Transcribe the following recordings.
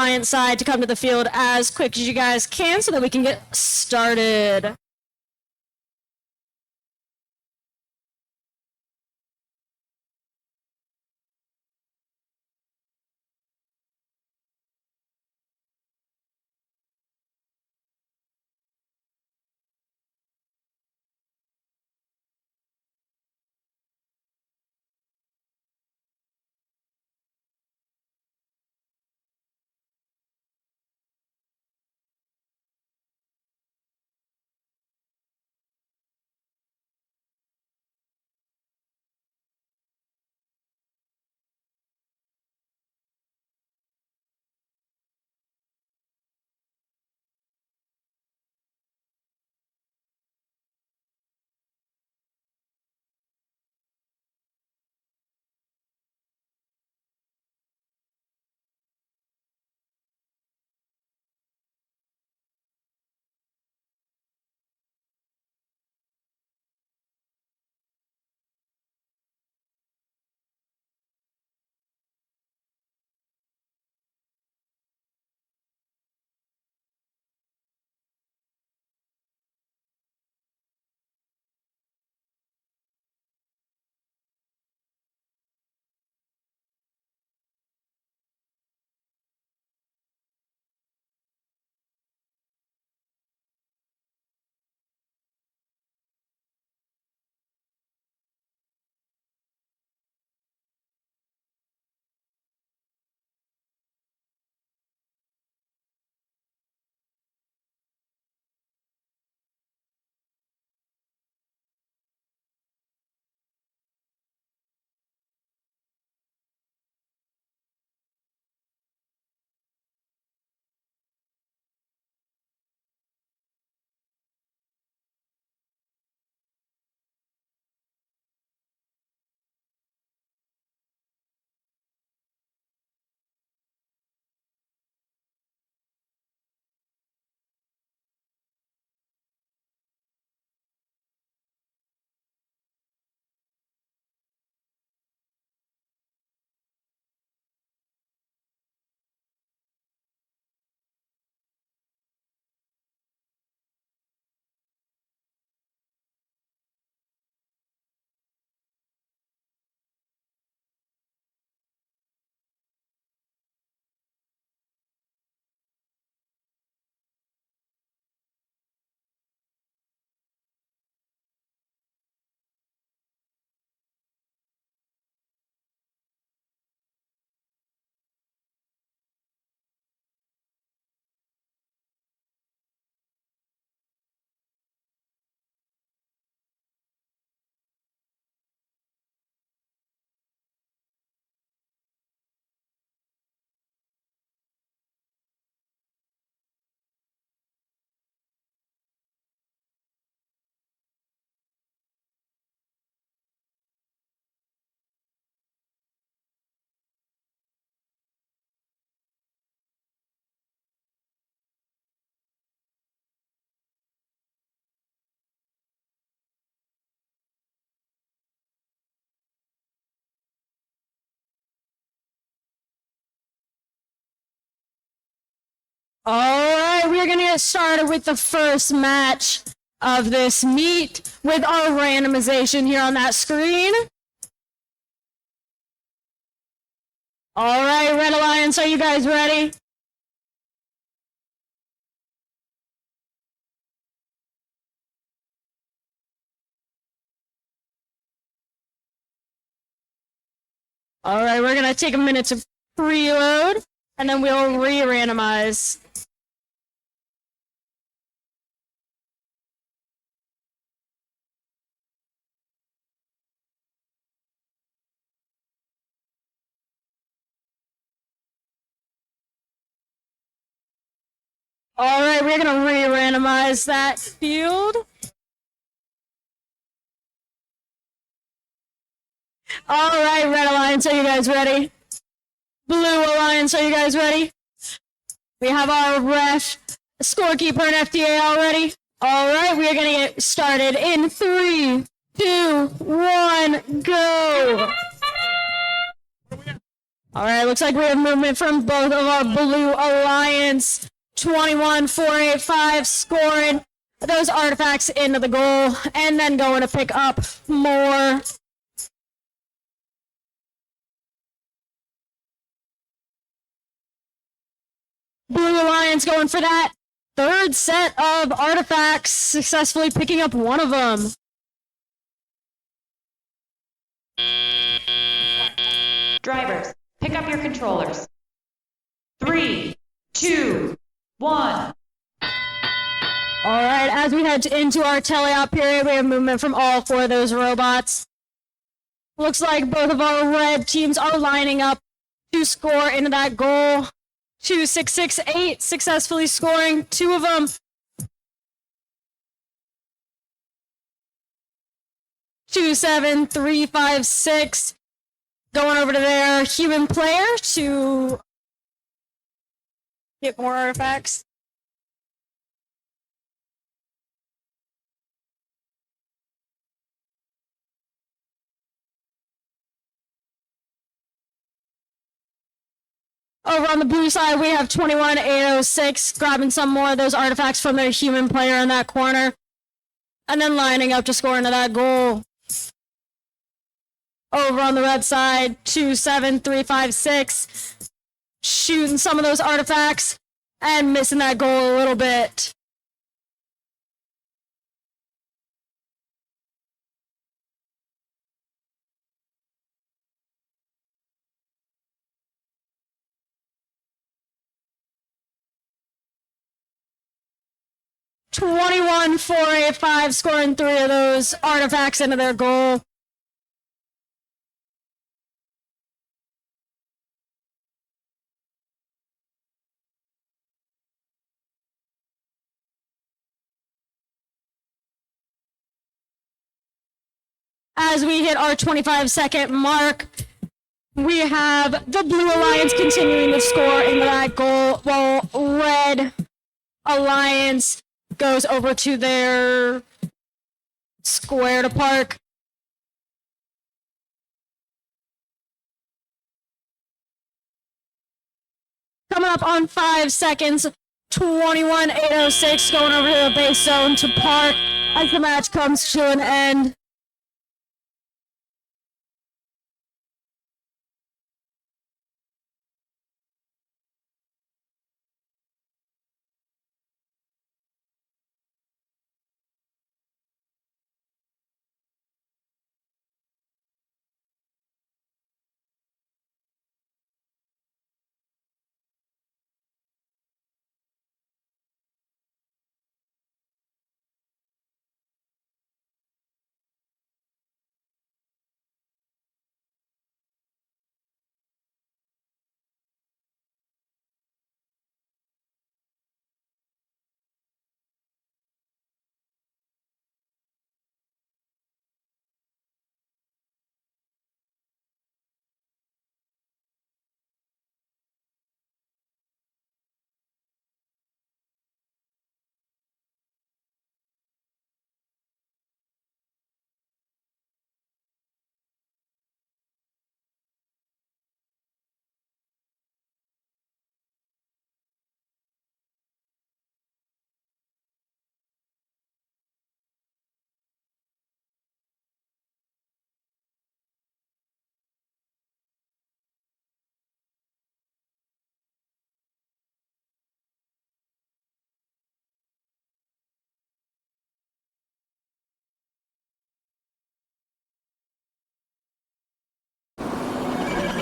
Alliance side to come to the field as quick as you guys can so that we can get started. All right, we're going to get started with the first match of this meet with our randomization here on that screen. All right, Red Alliance, are you guys ready? All right, we're going to take a minute to preload, and then we'll re-randomize. All right, we're going to re-randomize that field. All right, Red Alliance, are you guys ready? Blue Alliance, are you guys ready? We have our ref, scorekeeper, and FTA already. All right, we are going to get started in 3, 2, 1, go! All right, looks like we have movement from both of our Blue Alliance. 21-485 scoring those artifacts into the goal and then going to pick up more. Blue Alliance going for that third set of artifacts, successfully picking up one of them. Drivers, pick up your controllers. 3, 2, 1. All right, as we head into our teleop period, we have movement from all four of those robots. Looks like both of our red teams are lining up to score into that goal. 2-6-6-8, successfully scoring two of them. 2-7-3-5-6. Going over to their human player to get more artifacts. Over on the blue side, we have 21-806 grabbing some more of those artifacts from their human player in that corner. And then lining up to score into that goal. Over on the red side, 2-7-3-5-6. Shooting some of those artifacts and missing that goal a little bit. (21-4-8-5) scoring three of those artifacts into their goal. As we hit our 25-second mark, we have the Blue Alliance continuing to score into that goal, while Red Alliance goes over to their square to park. Coming up on 5 seconds, 21-806 going over to the base zone to park as the match comes to an end.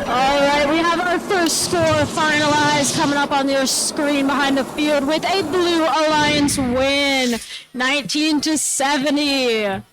All right, we have our first score finalized coming up on your screen behind the field with a Blue Alliance win, 19-70.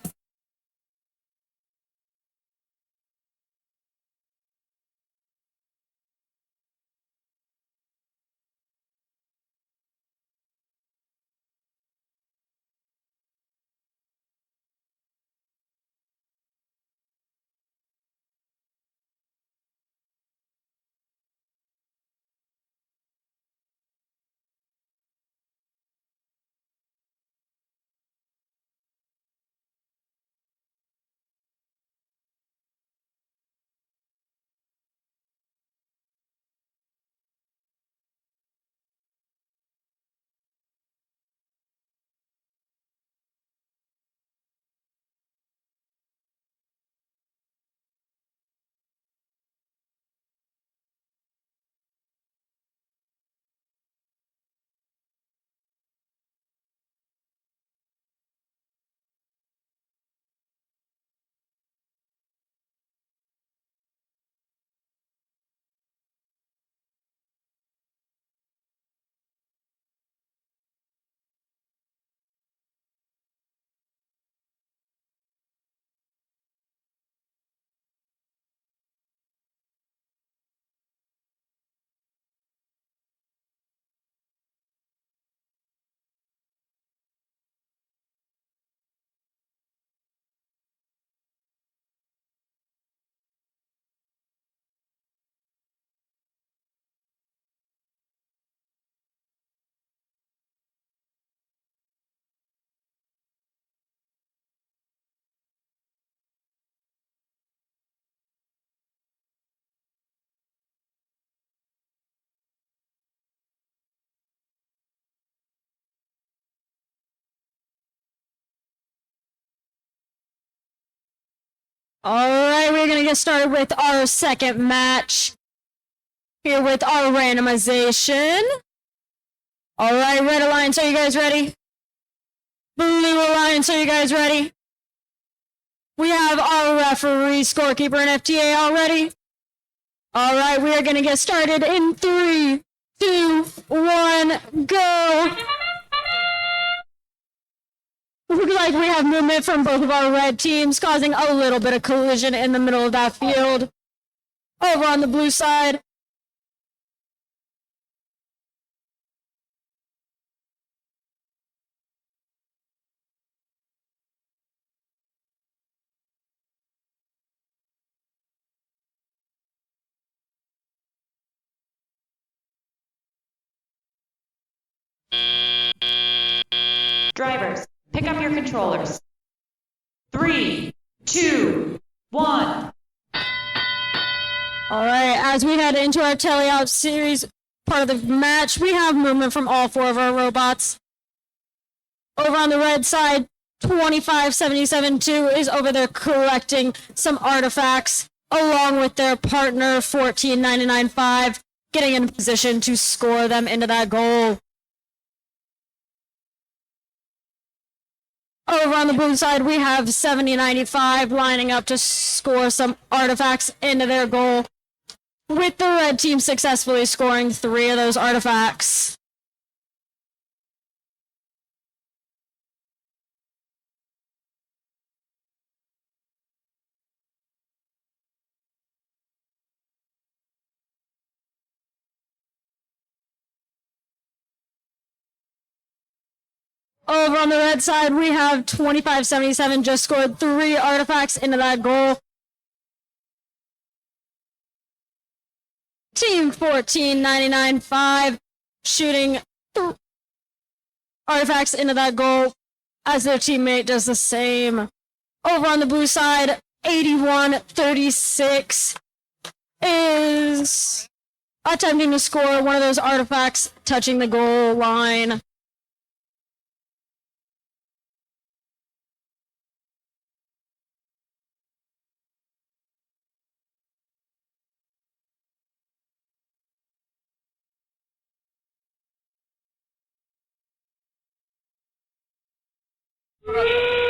All right, we're going to get started with our second match here with our randomization. All right, Red Alliance, are you guys ready? Blue Alliance, are you guys ready? We have our referee, scorekeeper, and FTA already. All right, we are going to get started in 3, 2, 1, go. Looks like we have movement from both of our red teams, causing a little bit of collision in the middle of that field. Over on the blue side. Drivers, pick up your controllers. 3, 2, 1. All right, as we head into our teleout series part of the match, we have movement from all 4 of our robots. Over on the red side, 2577-2 is over there collecting some artifacts, along with their partner, 1499-5, getting in position to score them into that goal. Over on the blue side, we have 7095 lining up to score some artifacts into their goal, with the red team successfully scoring 3 of those artifacts. Over on the red side, we have 2577 just scored 3 artifacts into that goal. Team 1499-5 shooting artifacts into that goal as their teammate does the same. Over on the blue side, 8136 is attempting to score one of those artifacts touching the goal line.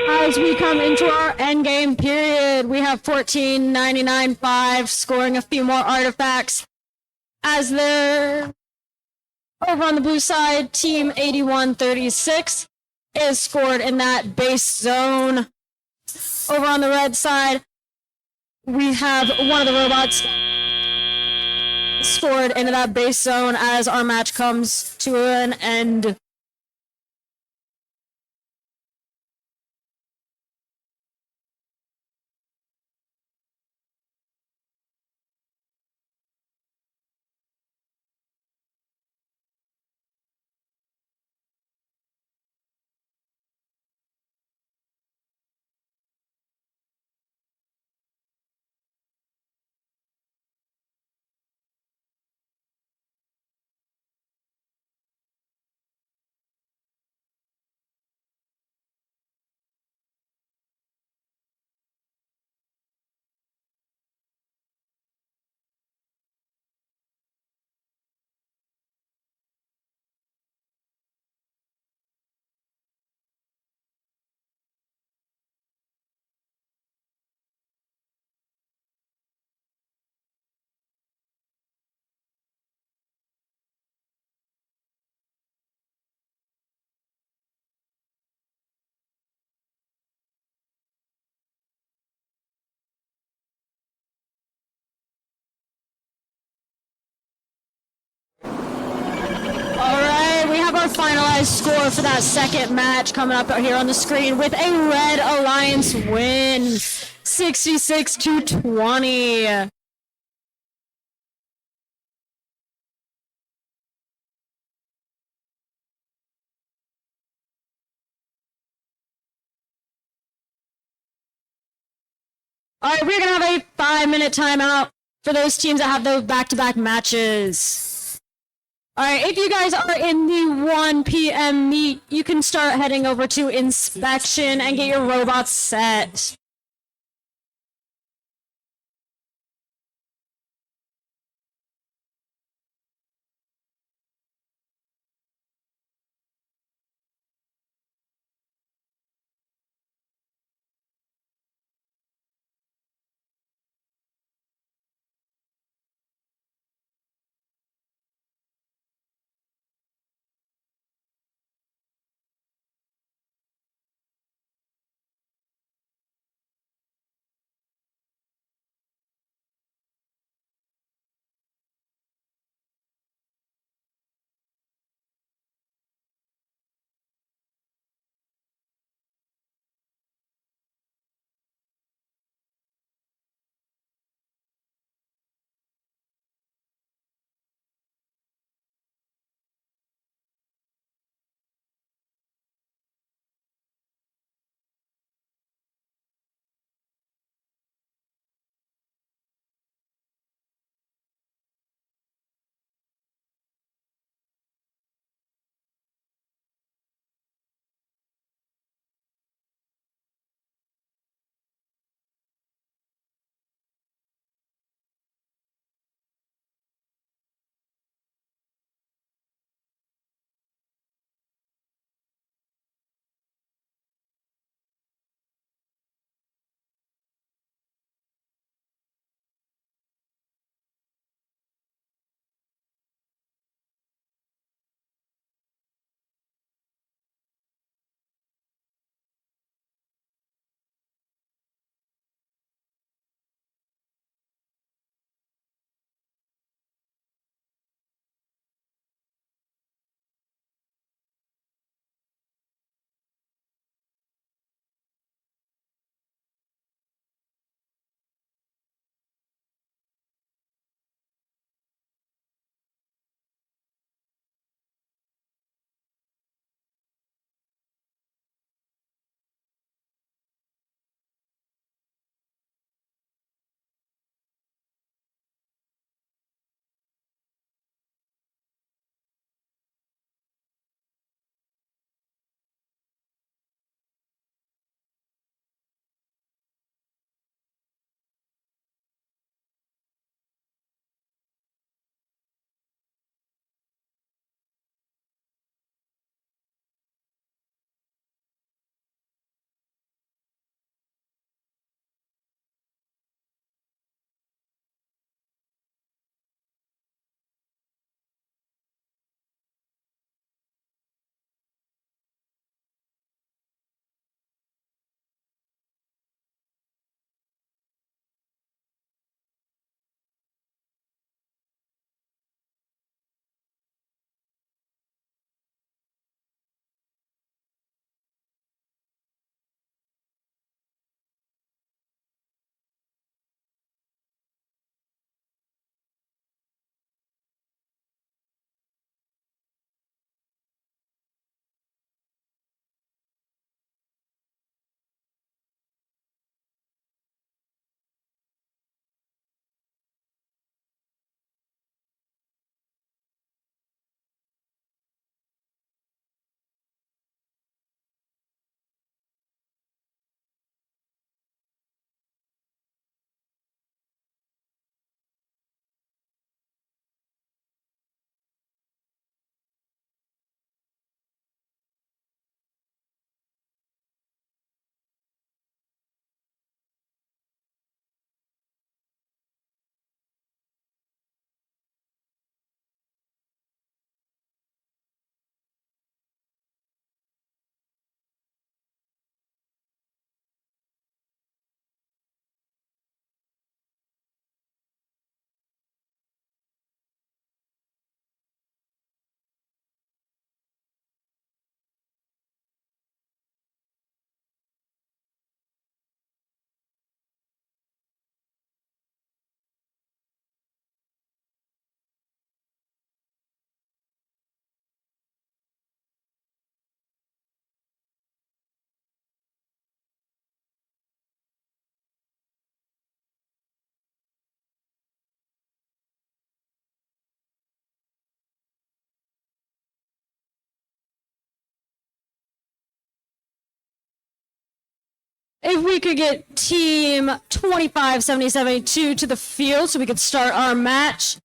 As we come into our endgame period, we have 1499-5 scoring a few more artifacts. As they're over on the blue side, team 8136 is scored in that base zone. Over on the red side, we have one of the robots scored into that base zone as our match comes to an end. Our finalized score for that second match coming up here on the screen with a Red Alliance win, 66-20. All right, we're going to have a 5-minute timeout for those teams that have those back-to-back matches. All right, if you guys are in the 1 p.m. meet, you can start heading over to inspection and get your robots set. if we could get team 257072 to the field so we could start our match.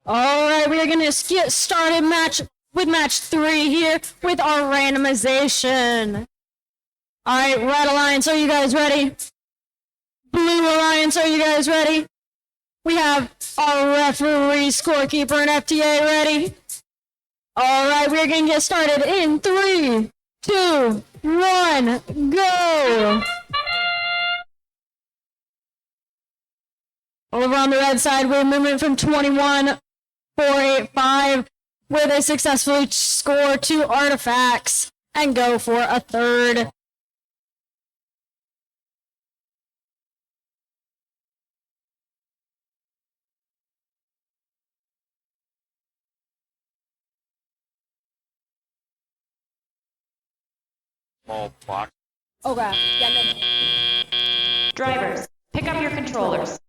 All right, we are going to get started with match 3 here with our randomization. All right, Red Alliance, are you guys ready? Blue Alliance, are you guys ready? We have our referee, scorekeeper, and FTA ready. All right, we're going to get started in 3, 2, 1, go! Over on the red side, we're moving from 21-485, where they successfully score 2 artifacts and go for a third. Small box. Okay. Yeah, Drivers, pick up your controllers.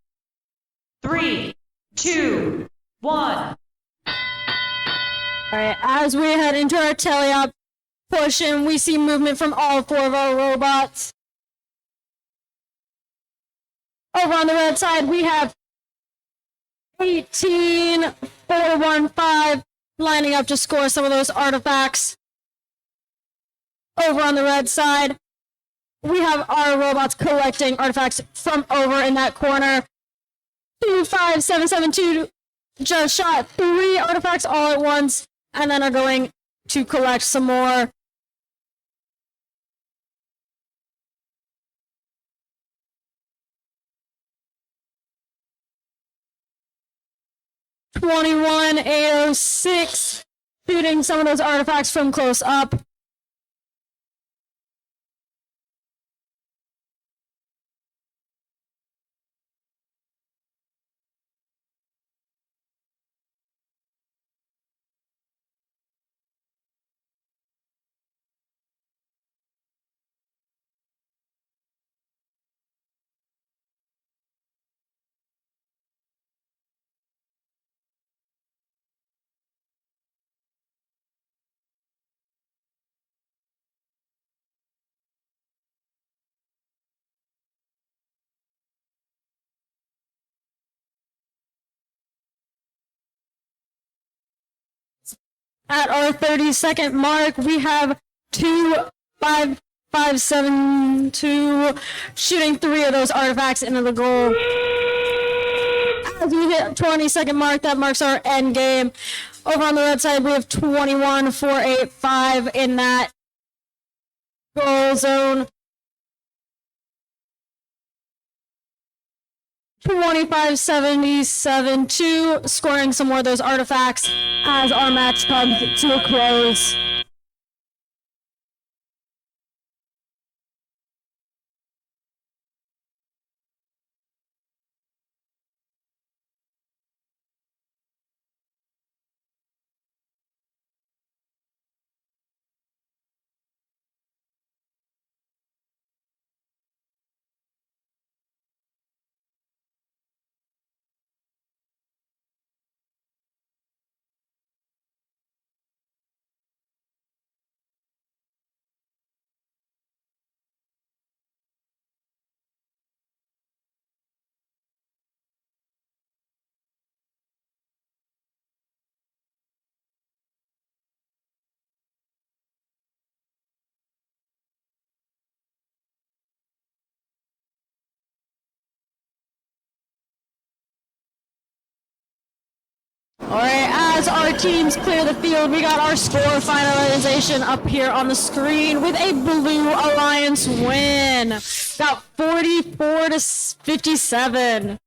3, 2, 1. All right, as we head into our teleop portion, we see movement from all 4 of our robots. Over on the red side, we have 18415 lining up to score some of those artifacts. Over on the red side, we have our robots collecting artifacts from over in that corner. 25772 just shot 3 artifacts all at once and then are going to collect some more. $21,806 shooting some of those artifacts from close up. At our 30-second mark, we have 2 572, shooting 3 of those artifacts into the goal. As we hit 20-second mark, that marks our end game. Over on the red side, we have 21-485 in that goal zone. 25-77-2, scoring some more of those artifacts as our match comes to a close. All right, as our teams clear the field, we got our score finalization up here on the screen with a Blue Alliance win. Got 44-57.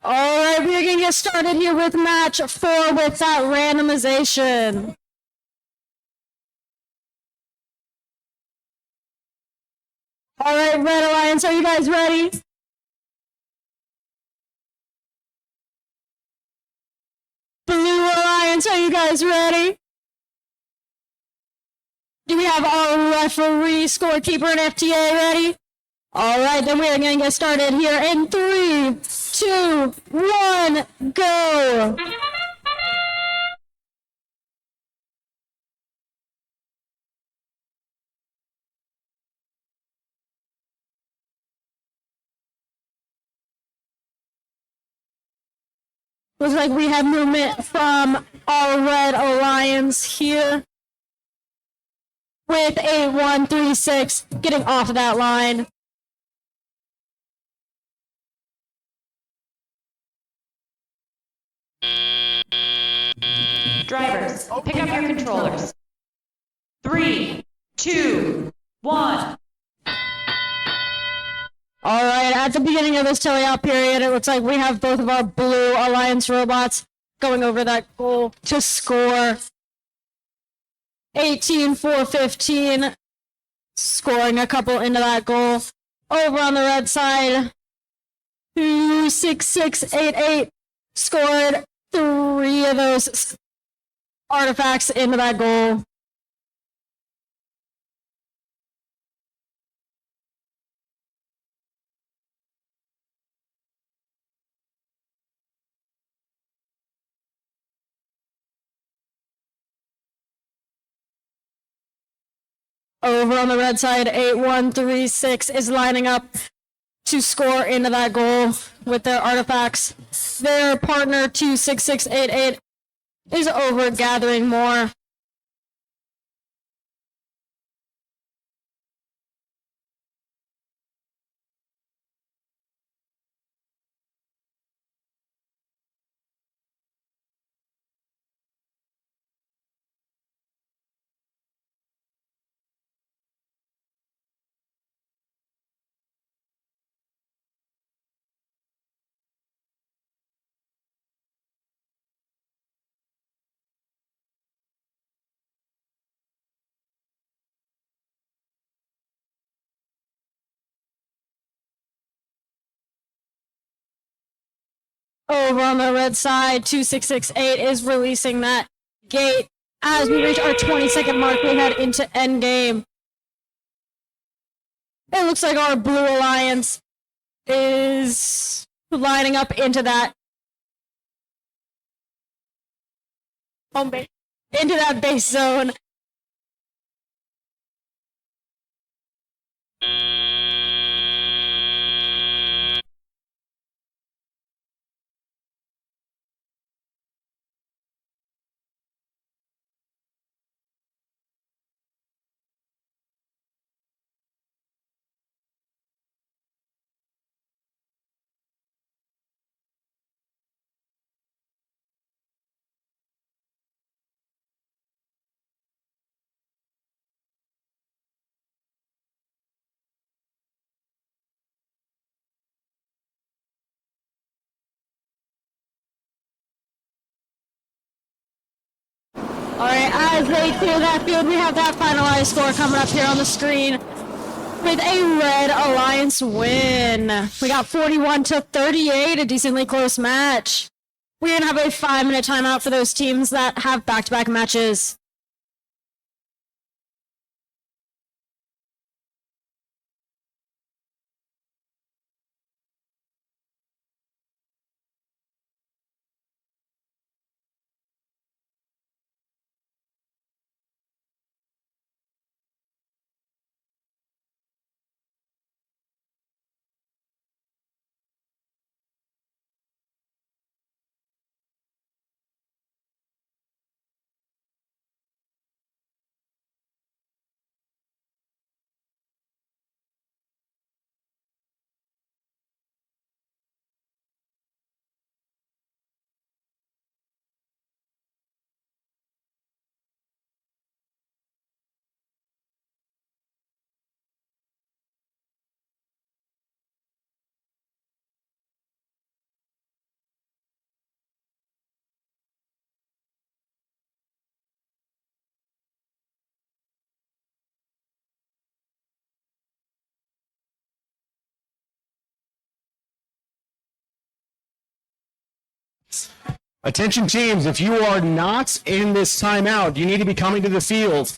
All right, we're going to get started here with match 4 with that randomization. All right, Red Alliance, are you guys ready? Blue Alliance, are you guys ready? Do we have our referee, scorekeeper, and FTA ready? All right, then we are going to get started here in 3, 2, 1, go! Looks like we have movement from our Red Alliance here with 8136 getting off of that line. Drivers, pick up your controllers. 3, 2, 1. All right, at the beginning of this teleop period, it looks like we have both of our Blue Alliance robots going over that goal to score 18-4-15, scoring a couple into that goal. Over on the red side, 26688 scored 3 of those artifacts into that goal. Over on the red side, 8136 is lining up to score into that goal with their artifacts. Their partner, 26688, is over gathering more. Over on the red side, 2668 is releasing that gate. As we reach our 20-second mark, we head into endgame. It looks like our Blue Alliance is lining up into that home base, into that base zone. All right, as they clear that field, we have that finalized score coming up here on the screen with a Red Alliance win. We got 41-38, a decently close match. We're going to have a 5-minute timeout for those teams that have back-to-back matches. Attention teams, if you are not in this timeout, you need to be coming to the field.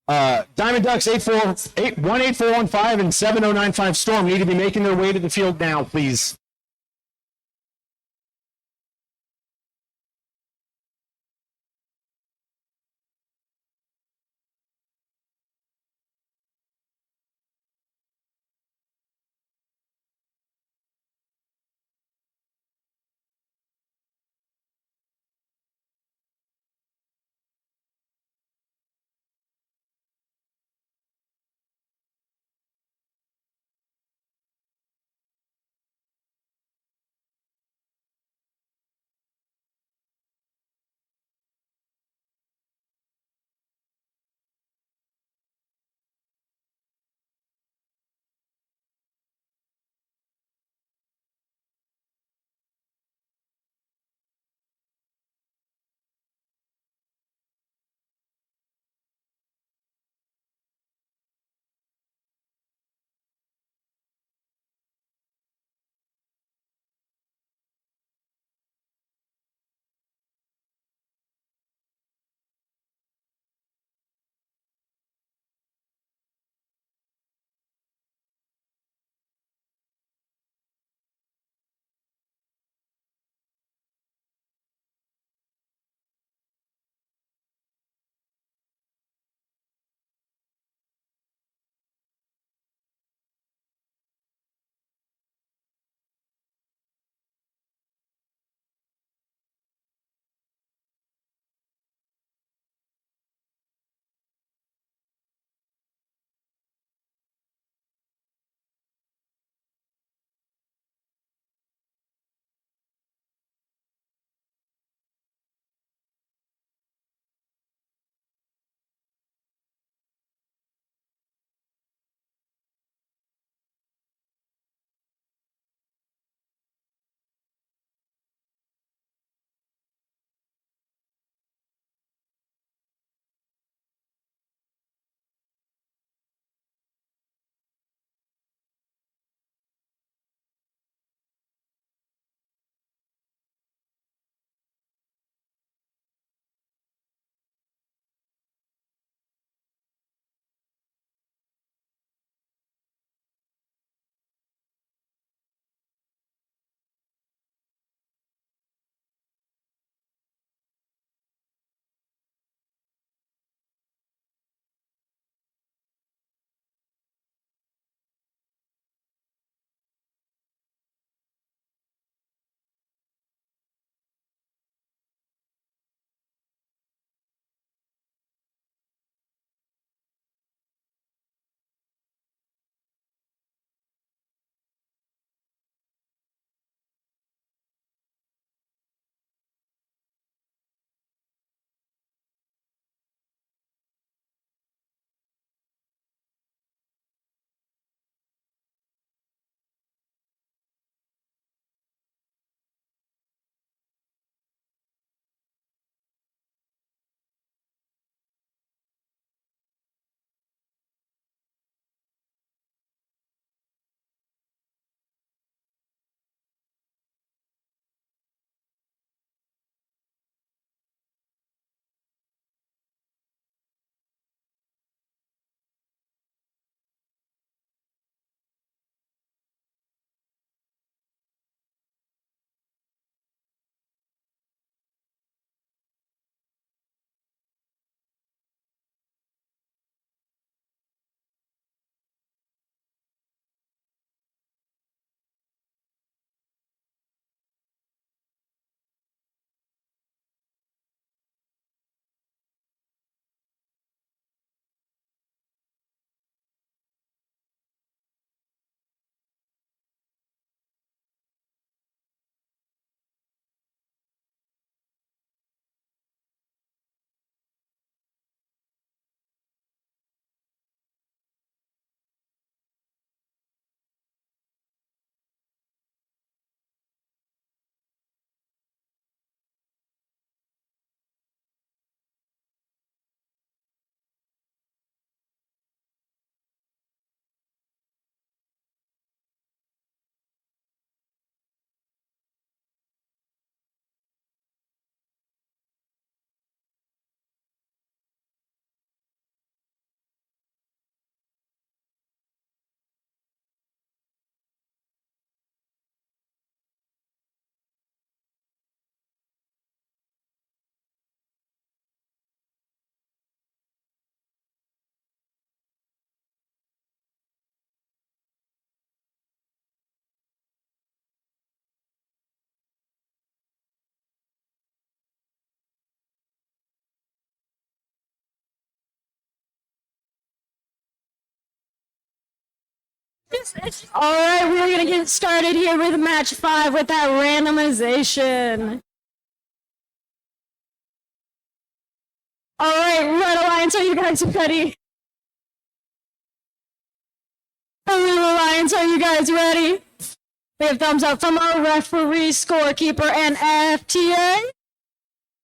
Diamond Ducks 18415 and 7095 Storm need to be making their way to the field now, please. All right, we're going to get started here with match 5 with that randomization. All right, Red Alliance, are you guys ready? Blue Alliance, are you guys ready? We have thumbs up from our referee, scorekeeper, and FTA.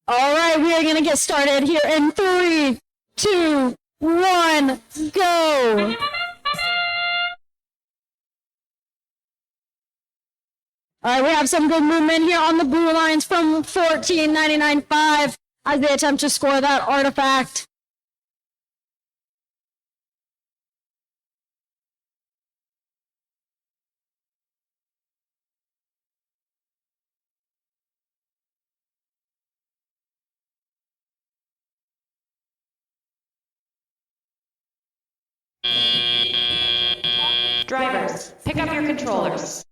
All right, we are going to get started here in 3, 2, 1, go. All right, we have some good movement here on the Blue Alliance from 14.99.5 as they attempt to score that artifact. Drivers, pick up your controllers.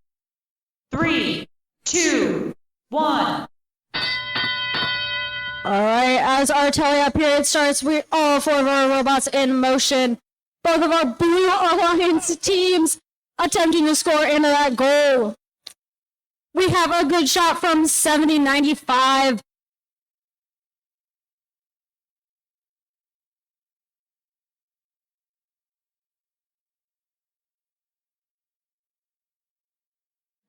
3, 2, 1. All right, as our teleop period starts, we all 4 of our robots in motion. Both of our Blue Alliance teams attempting to score into that goal. We have a good shot from 70.95.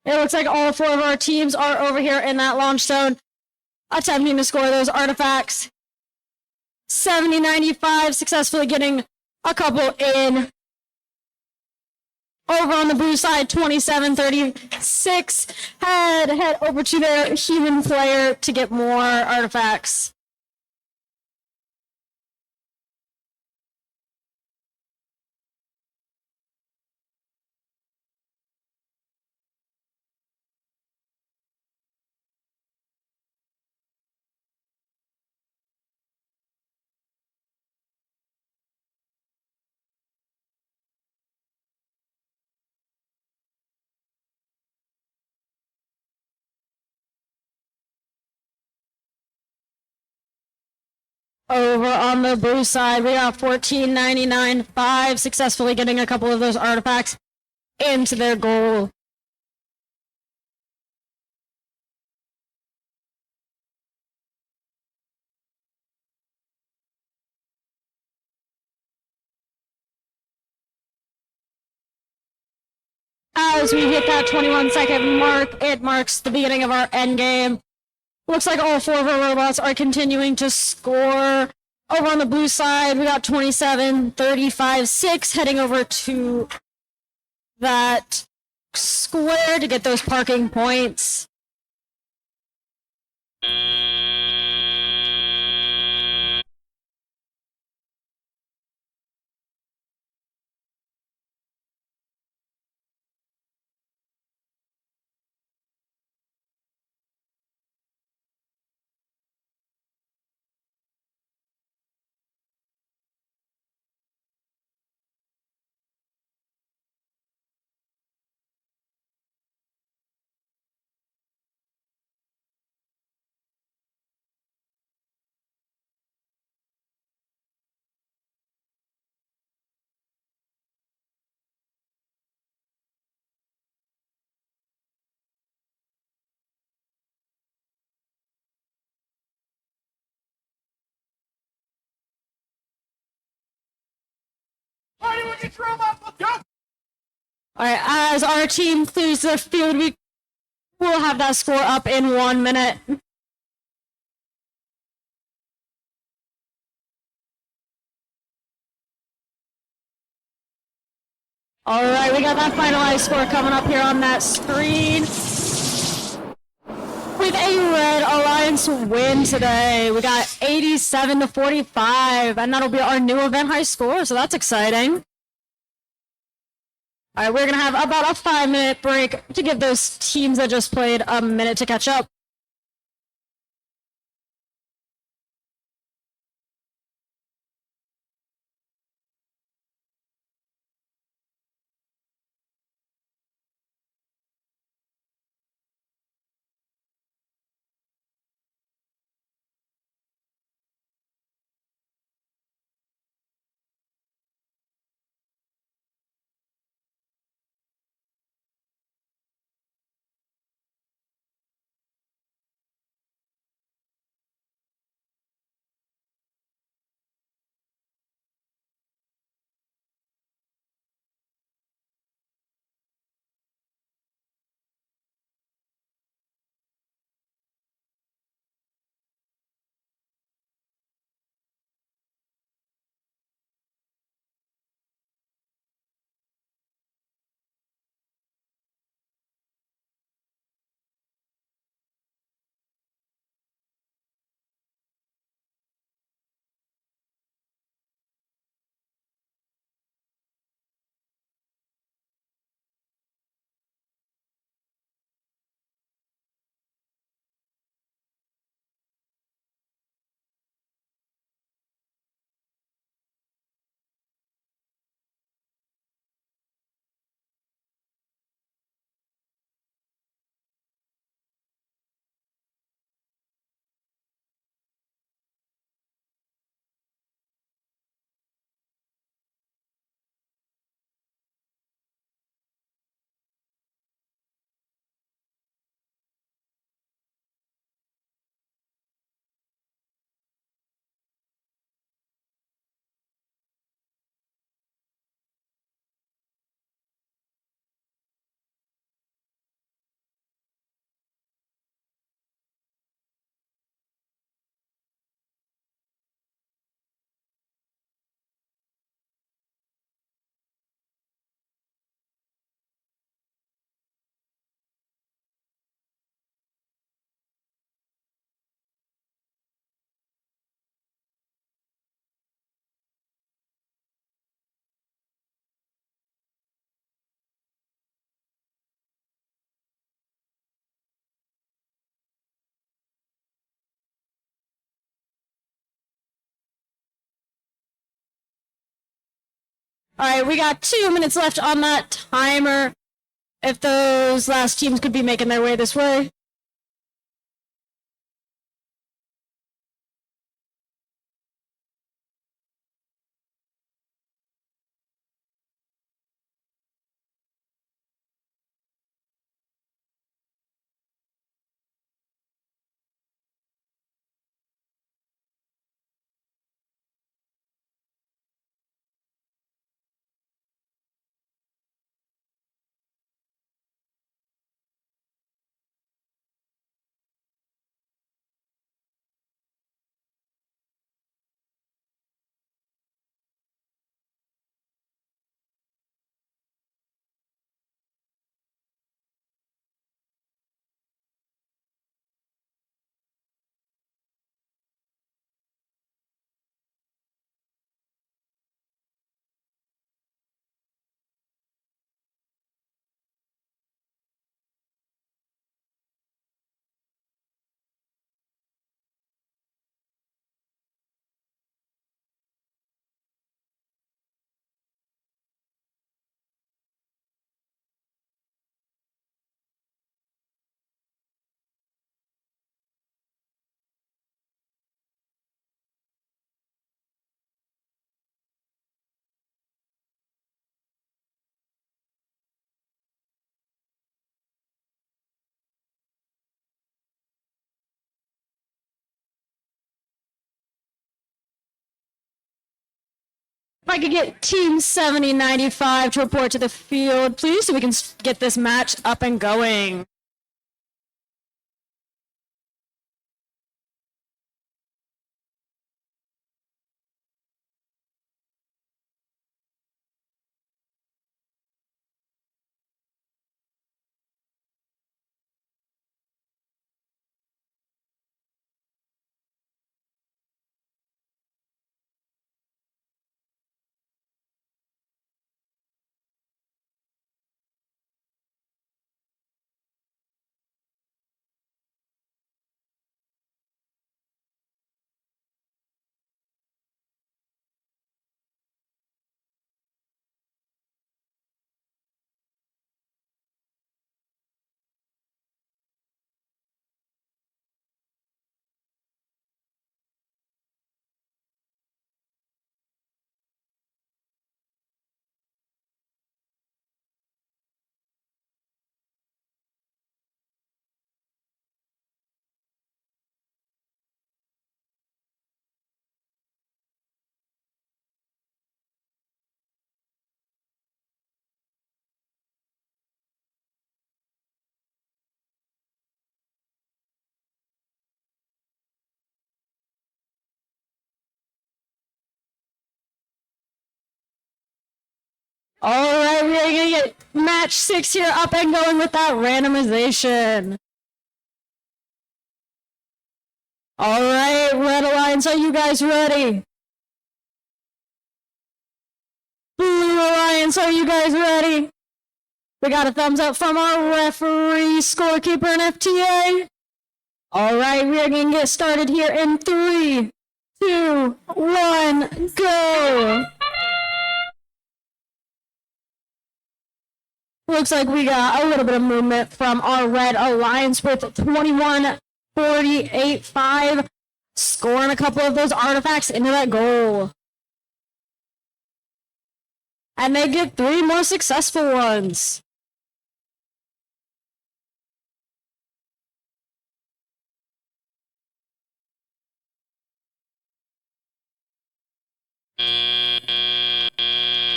It looks like all 4 of our teams are over here in that launch zone, attempting to score those artifacts. 70.95 successfully getting a couple in. Over on the blue side, 27.36. Head over to their human player to get more artifacts. Over on the blue side, we got 14.99.5 successfully getting a couple of those artifacts into their goal. As we hit that 21-second mark, it marks the beginning of our end game. Looks like all 4 of our robots are continuing to score. Over on the blue side, we got 27.35.6 heading over to that square to get those parking points. All right, as our team clears the field, we will have that score up in 1 minute. All right, we got that finalized score coming up here on that screen. With a Red Alliance win today, we got 87-45, and that'll be our new event high score, so that's exciting. All right, we're going to have about a 5-minute break to give those teams that just played a minute to catch up. All right, we got 2 minutes left on that timer. If those last teams could be making their way this way. If I could get Team 7095 to report to the field, please, so we can get this match up and going. All right, we are going to get match 6 here up and going with that randomization. All right, Red Alliance, are you guys ready? Blue Alliance, are you guys ready? We got a thumbs up from our referee, scorekeeper, and FTA. All right, we are going to get started here in 3, 2, 1, go. Looks like we got a little bit of movement from our Red Alliance with 21-48-5, scoring a couple of those artifacts into that goal. And they get 3 more successful ones.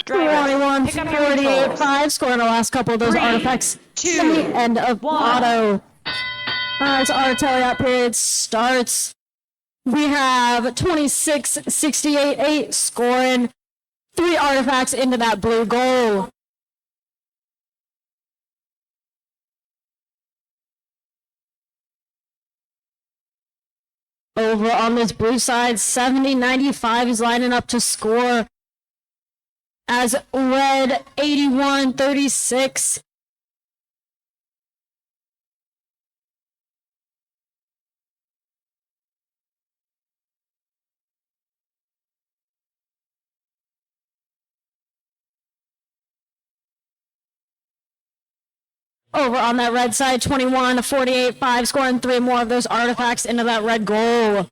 Drivers, pick up your controllers. 21-48-5, scoring the last couple of those 3, artifacts 2, in the end of 1. auto. As our teleop period starts, we have 26-68-8, scoring 3 artifacts into that blue goal. Over on this blue side, 70-95 is lining up to score as Red 81-36 Over on that red side, 21, 48, 5, scoring 3 more of those artifacts into that red goal.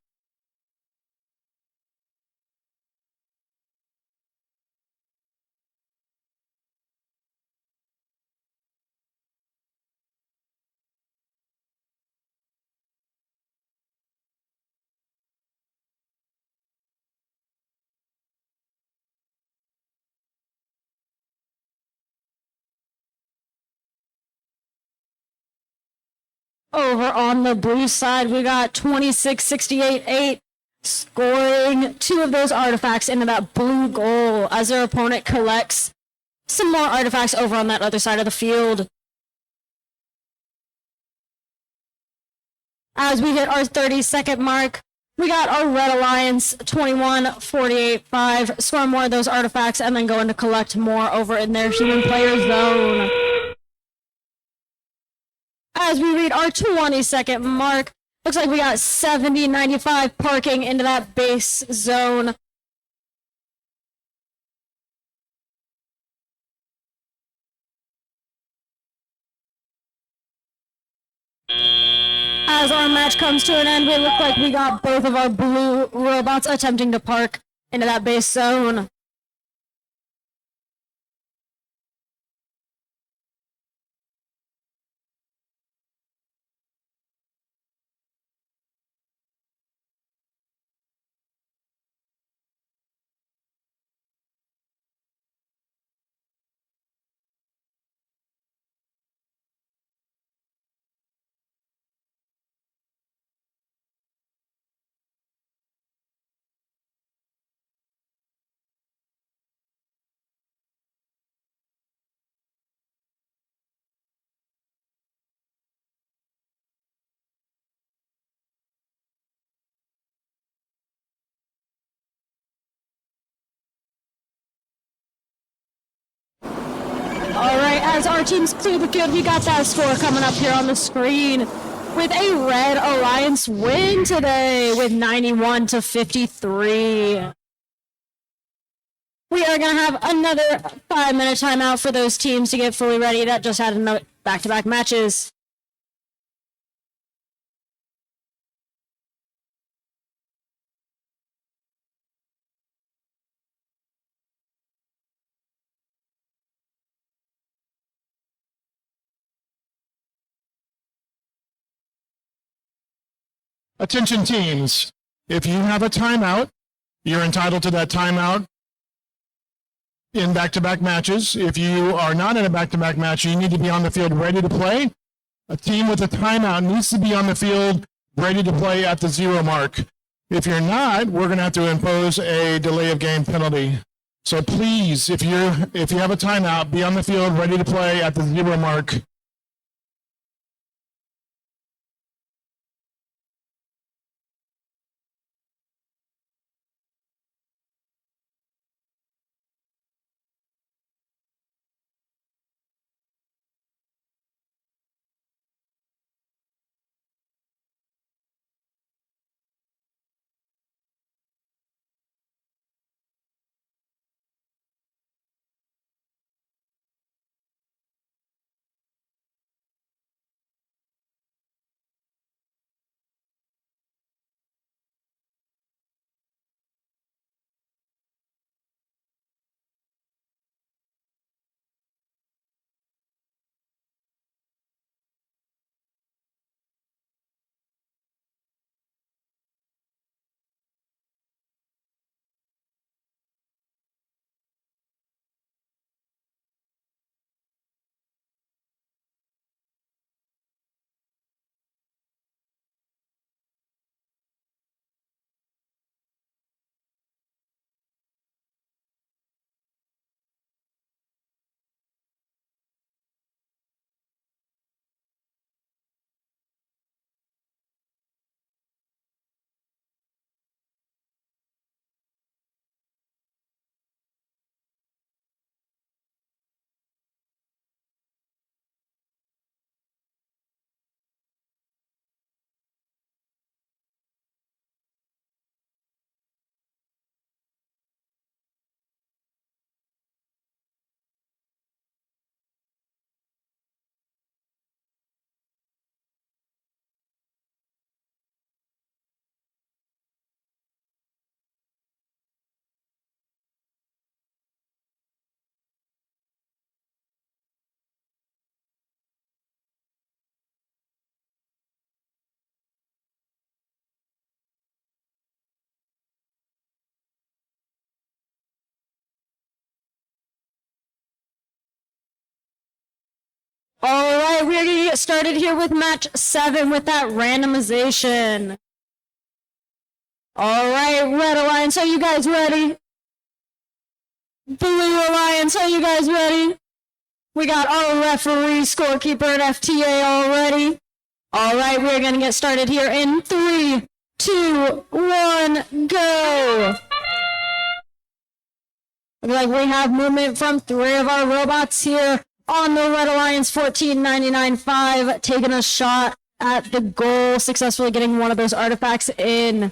Over on the blue side, we got 26, 68, 8, scoring 2 of those artifacts into that blue goal as their opponent collects some more artifacts over on that other side of the field. As we hit our 30-second mark, we got our Red Alliance 21, 48, 5, score more of those artifacts and then going to collect more over in their human player zone. As we read our 20-second mark, looks like we got 70, 95 parking into that base zone. As our match comes to an end, we look like we got both of our blue robots attempting to park into that base zone. All right, as our teams clear the field, we got that score coming up here on the screen with a Red Alliance win today with 91 to 53. We are going to have another 5-minute timeout for those teams to get fully ready that just had back-to-back matches. Attention teams, if you have a timeout, you're entitled to that timeout in back-to-back matches. If you are not in a back-to-back match, you need to be on the field ready to play. A team with a timeout needs to be on the field ready to play at the 0 mark. If you're not, we're going to have to impose a delay of game penalty. So please, if you have a timeout, be on the field ready to play at the 0 mark. All right, we're going to get started here with match 7 with that randomization. All right, Red Alliance, are you guys ready? Blue Alliance, are you guys ready? We got our referee, scorekeeper, and FTA all ready. All right, we're going to get started here in 3, 2, 1, go. Looks like we have movement from 3 of our robots here on the Red Alliance 1499.5, taking a shot at the goal, successfully getting one of those artifacts in.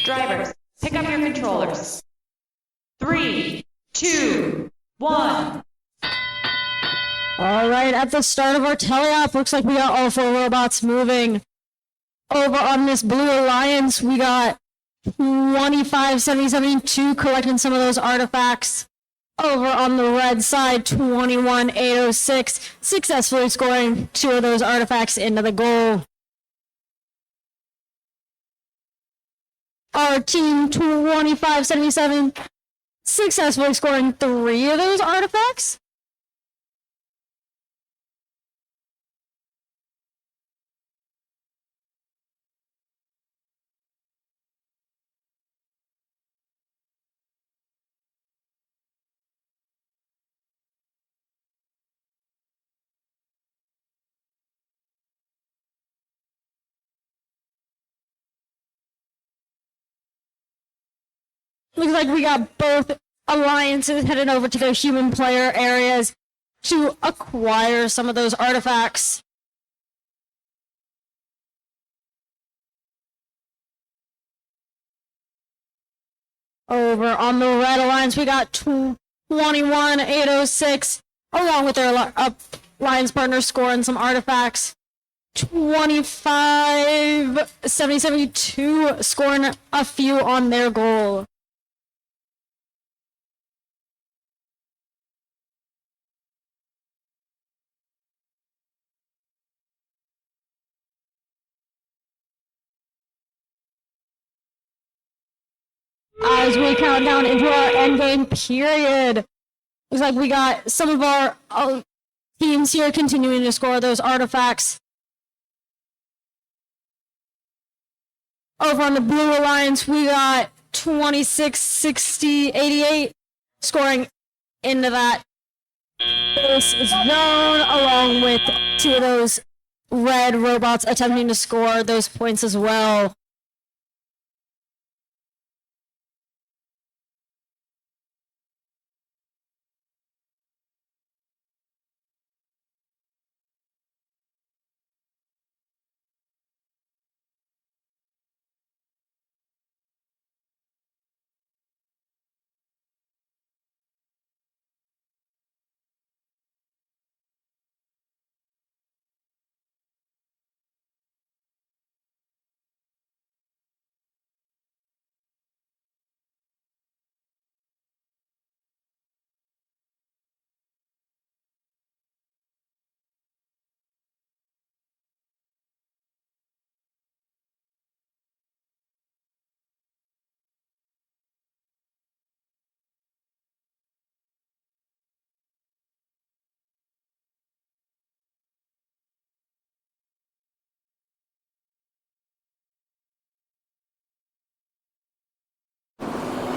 Drivers, pick up your controllers. 3, 2, 1. All right, at the start of our teleop, looks like we got all 4 robots moving. Over on this Blue Alliance, we got 25,772 collecting some of those artifacts. Over on the red side, 21,806 successfully scoring 2 of those artifacts into the goal. Our team 2577 successfully scoring 3 of those artifacts. Looks like we got both alliances headed over to their human player areas to acquire some of those artifacts. Over on the red alliance, we got 21,806 along with their alliance partner scoring some artifacts. 25,772 scoring a few on their goal. As we count down into our endgame period, looks like we got some of our teams here continuing to score those artifacts. Over on the Blue Alliance, we got 26, 60, 88 scoring into that base zone, along with 2 of those red robots attempting to score those points as well.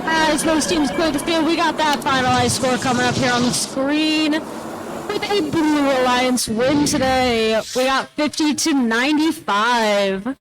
As those teams clear the field, we got that finalized score coming up here on the screen. With a Blue Alliance win today, we got 50-95.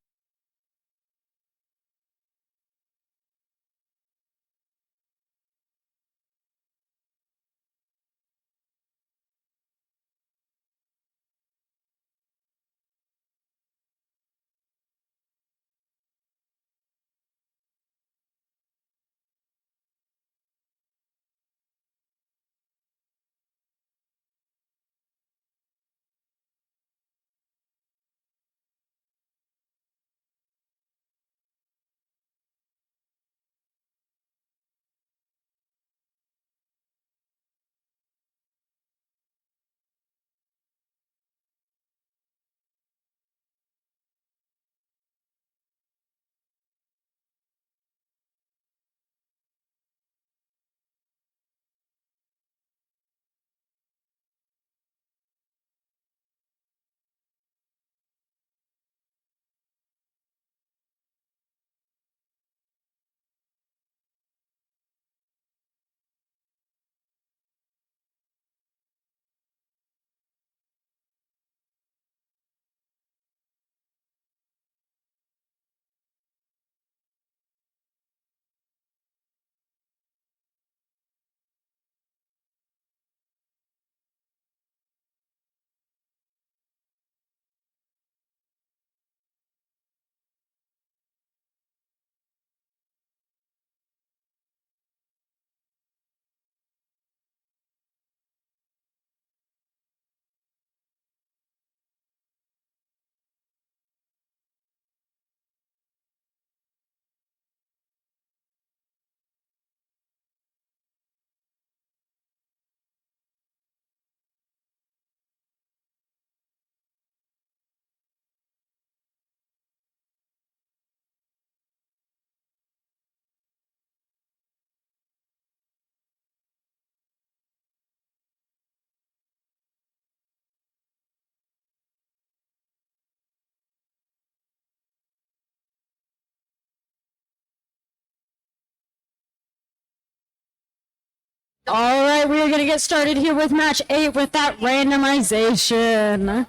All right, we are going to get started here with match 8 with that randomization.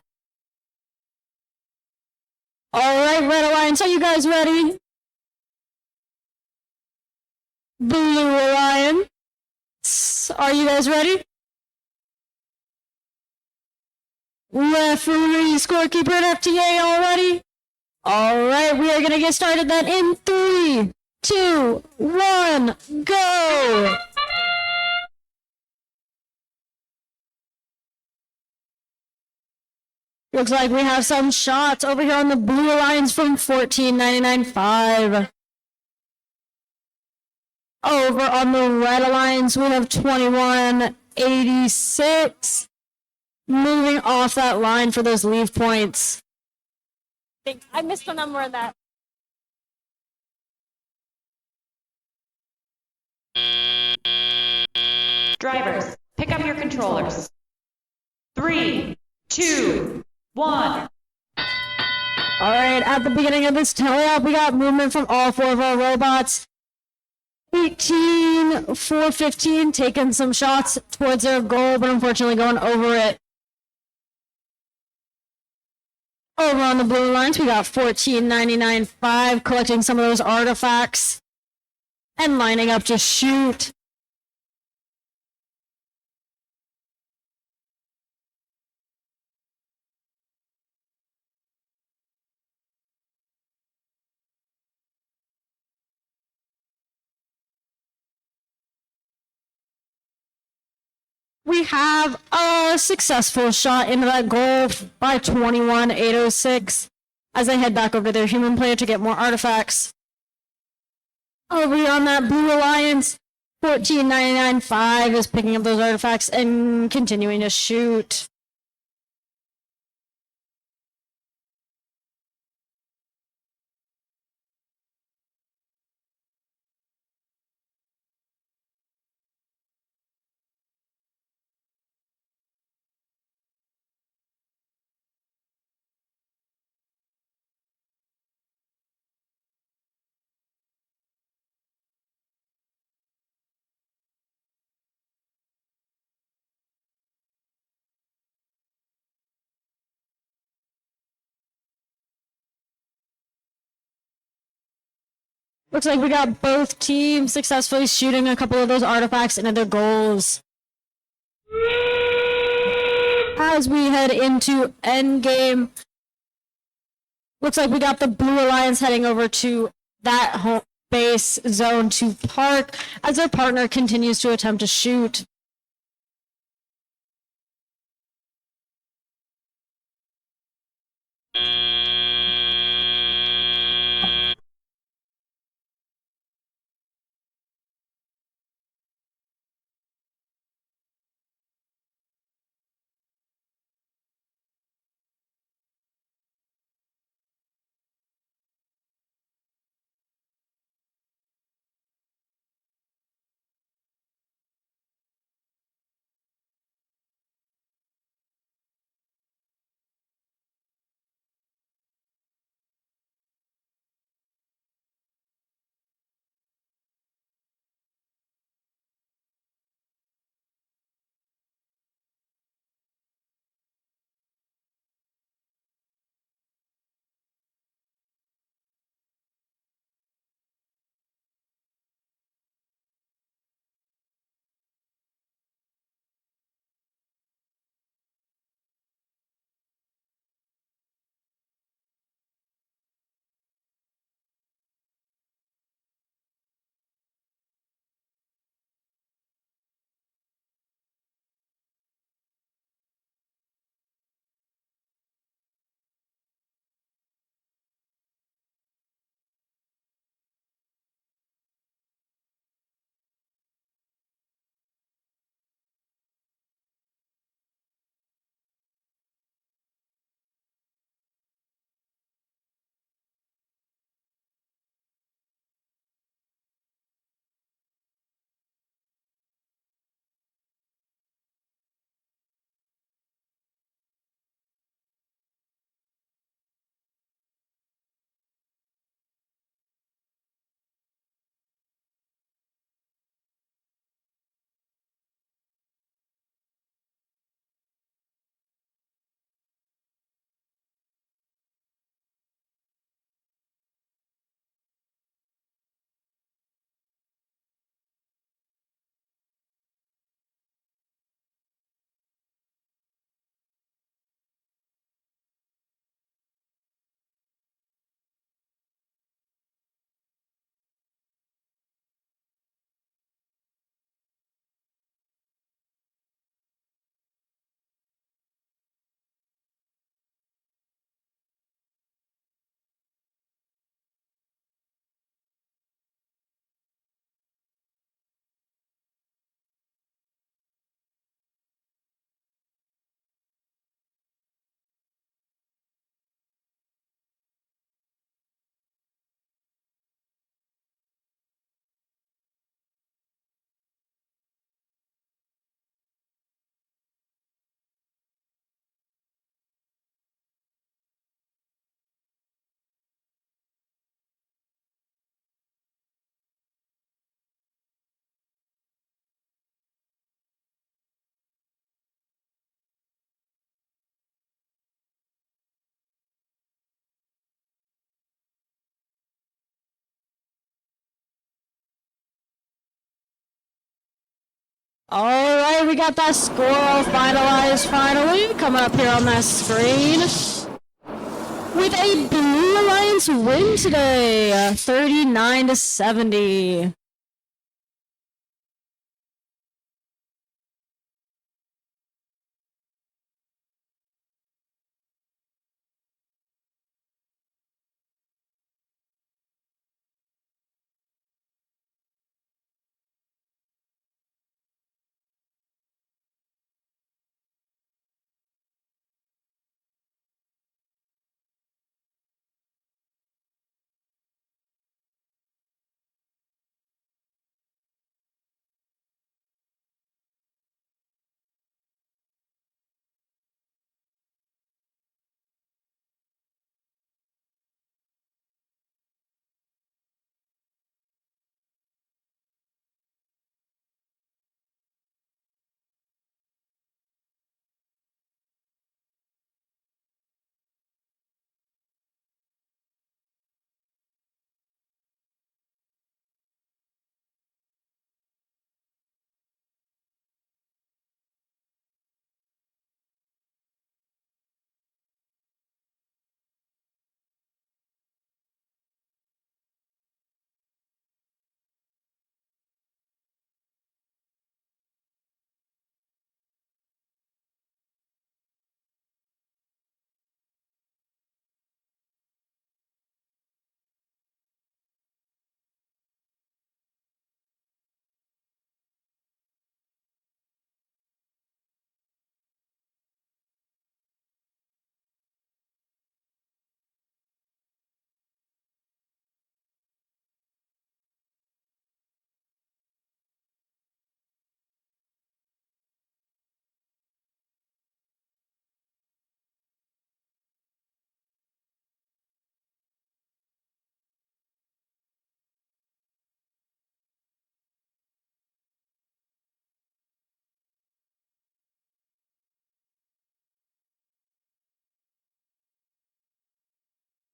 All right, Red Alliance, are you guys ready? Blue Alliance, are you guys ready? Referee, scorekeeper, and FTA all ready? All right, we are going to get started then in 3, 2, 1, go! Looks like we have some shots over here on the Blue Alliance from 14.99.5. Over on the Red Alliance, we have 21.86. Moving off that line for those leave points. I missed the number in that. Drivers, pick up your controllers. 3, 2, 1. All right, at the beginning of this teleop, we got movement from all 4 of our robots. 18, 415, taking some shots towards their goal, but unfortunately going over it. Over on the Blue Alliance, we got 14.99.5, collecting some of those artifacts and lining up to shoot. We have a successful shot into that goal by 21.806 as they head back over to their human player to get more artifacts. Over on that Blue Alliance, 14.99.5 is picking up those artifacts and continuing to shoot. Looks like we got both teams successfully shooting a couple of those artifacts into their goals. As we head into endgame, looks like we got the Blue Alliance heading over to that home base zone to park as their partner continues to attempt to shoot. All right, we got that score all finalized finally. Coming up here on that screen. With a Blue Alliance win today, 39-70.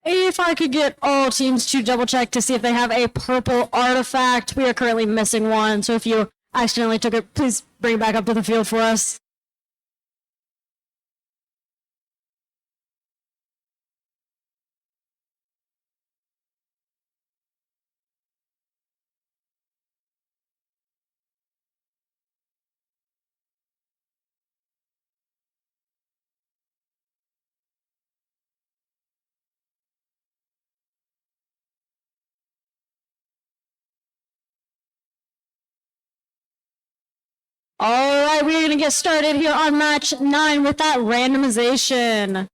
If I could get all teams to double check to see if they have a purple artifact. We are currently missing one, so if you accidentally took it, please bring it back up to the field for us. All right, we're going to get started here on match 9 with that randomization.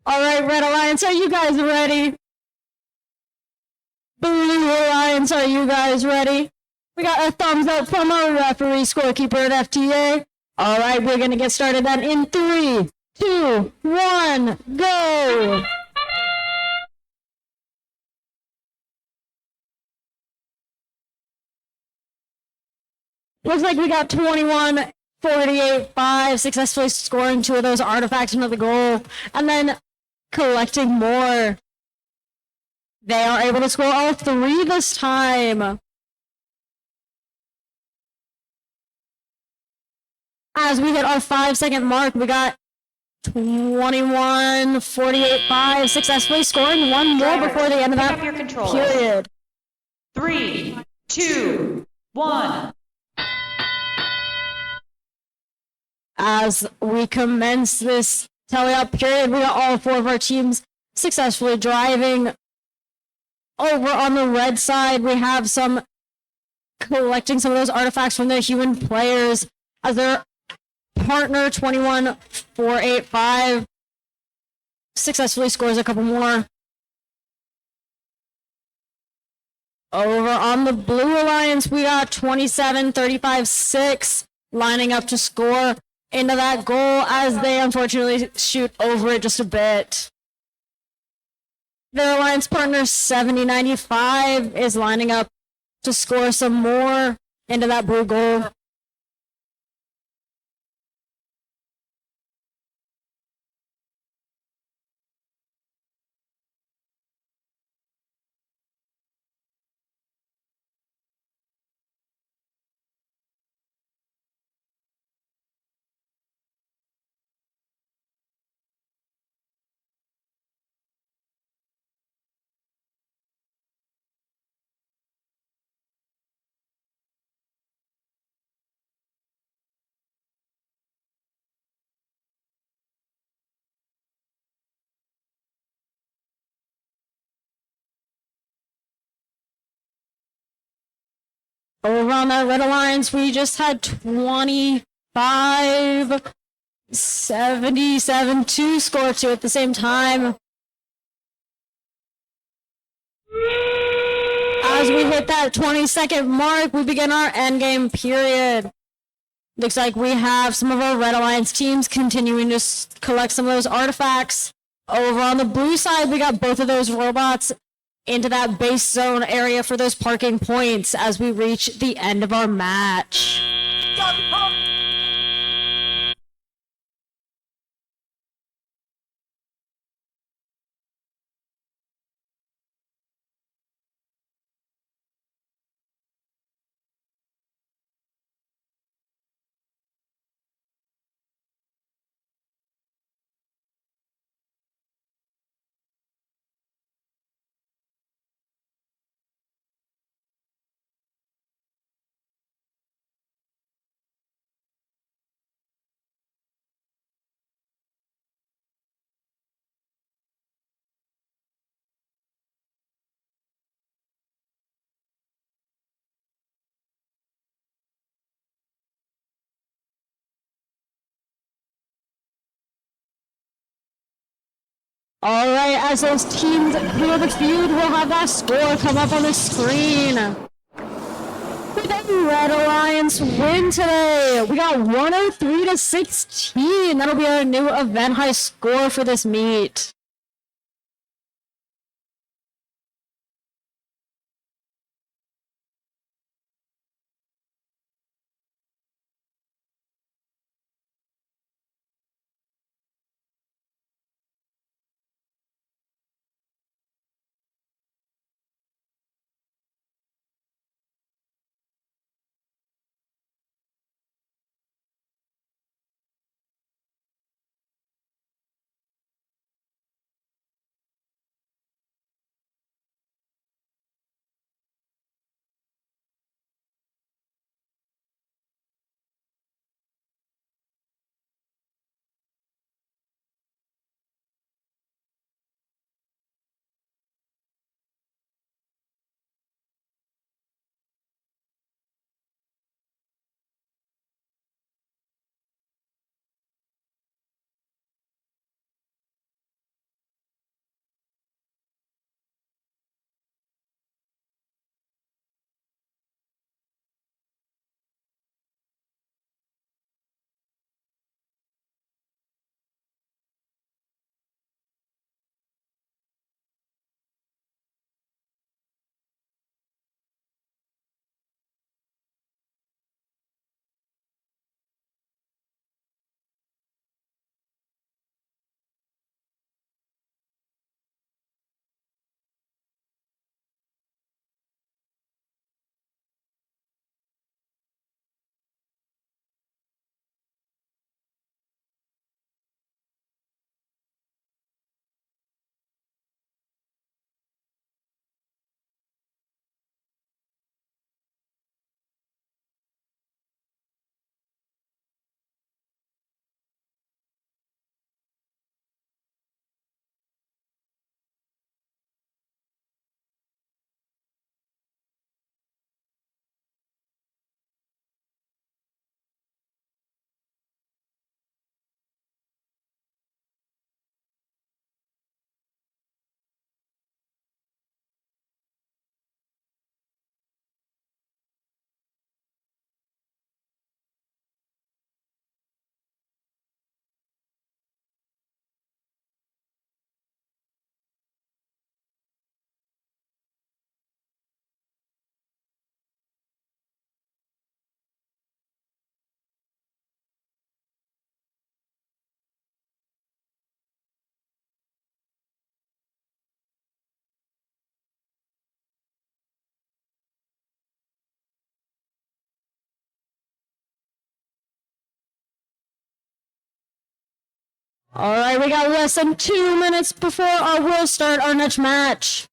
All right, Red Alliance, are you guys ready? Blue Alliance, are you guys ready? We got a thumbs up from our referee, scorekeeper at FTA. All right, we're going to get started then in 3, 2, 1, go! Looks like we got 21, 48, 5, successfully scoring 2 of those artifacts into the goal, and then collecting more. They are able to score all 3 this time. As we hit our 5-second mark, we got 21, 48, 5, successfully scoring 1 more before the end of that period. 3, 2, 1. As we commence this tally-up period, we got all 4 of our teams successfully driving. Over on the red side, we have some collecting some of those artifacts from their human players as their partner 21-485 successfully scores a couple more. Over on the Blue Alliance, we got 27-35-6 lining up to score into that goal as they unfortunately shoot over it just a bit. Their alliance partner 70-95 is lining up to score some more into that blue goal. Over on that Red Alliance, we just had 25-77 to score to at the same time. As we hit that 20-second mark, we begin our endgame period. Looks like we have some of our Red Alliance teams continuing to collect some of those artifacts. Over on the blue side, we got both of those robots into that base zone area for those parking points as we reach the end of our match. All right, as those teams clear the field, we'll have that score come up on the screen. The Red Alliance win today. We got 103-16. That'll be our new event high score for this meet. All right, we got less than 2 minutes before we'll start our next match.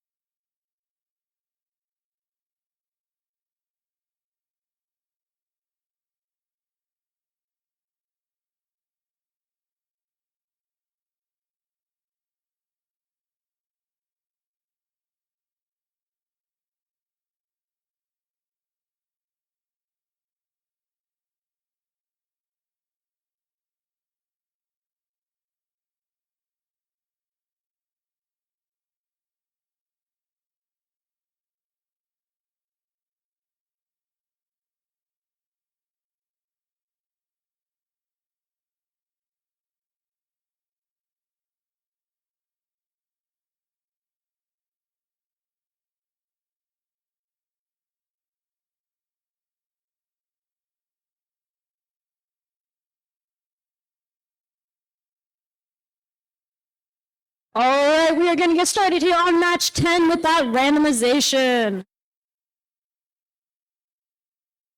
All right, we are going to get started here on match 10 with that randomization.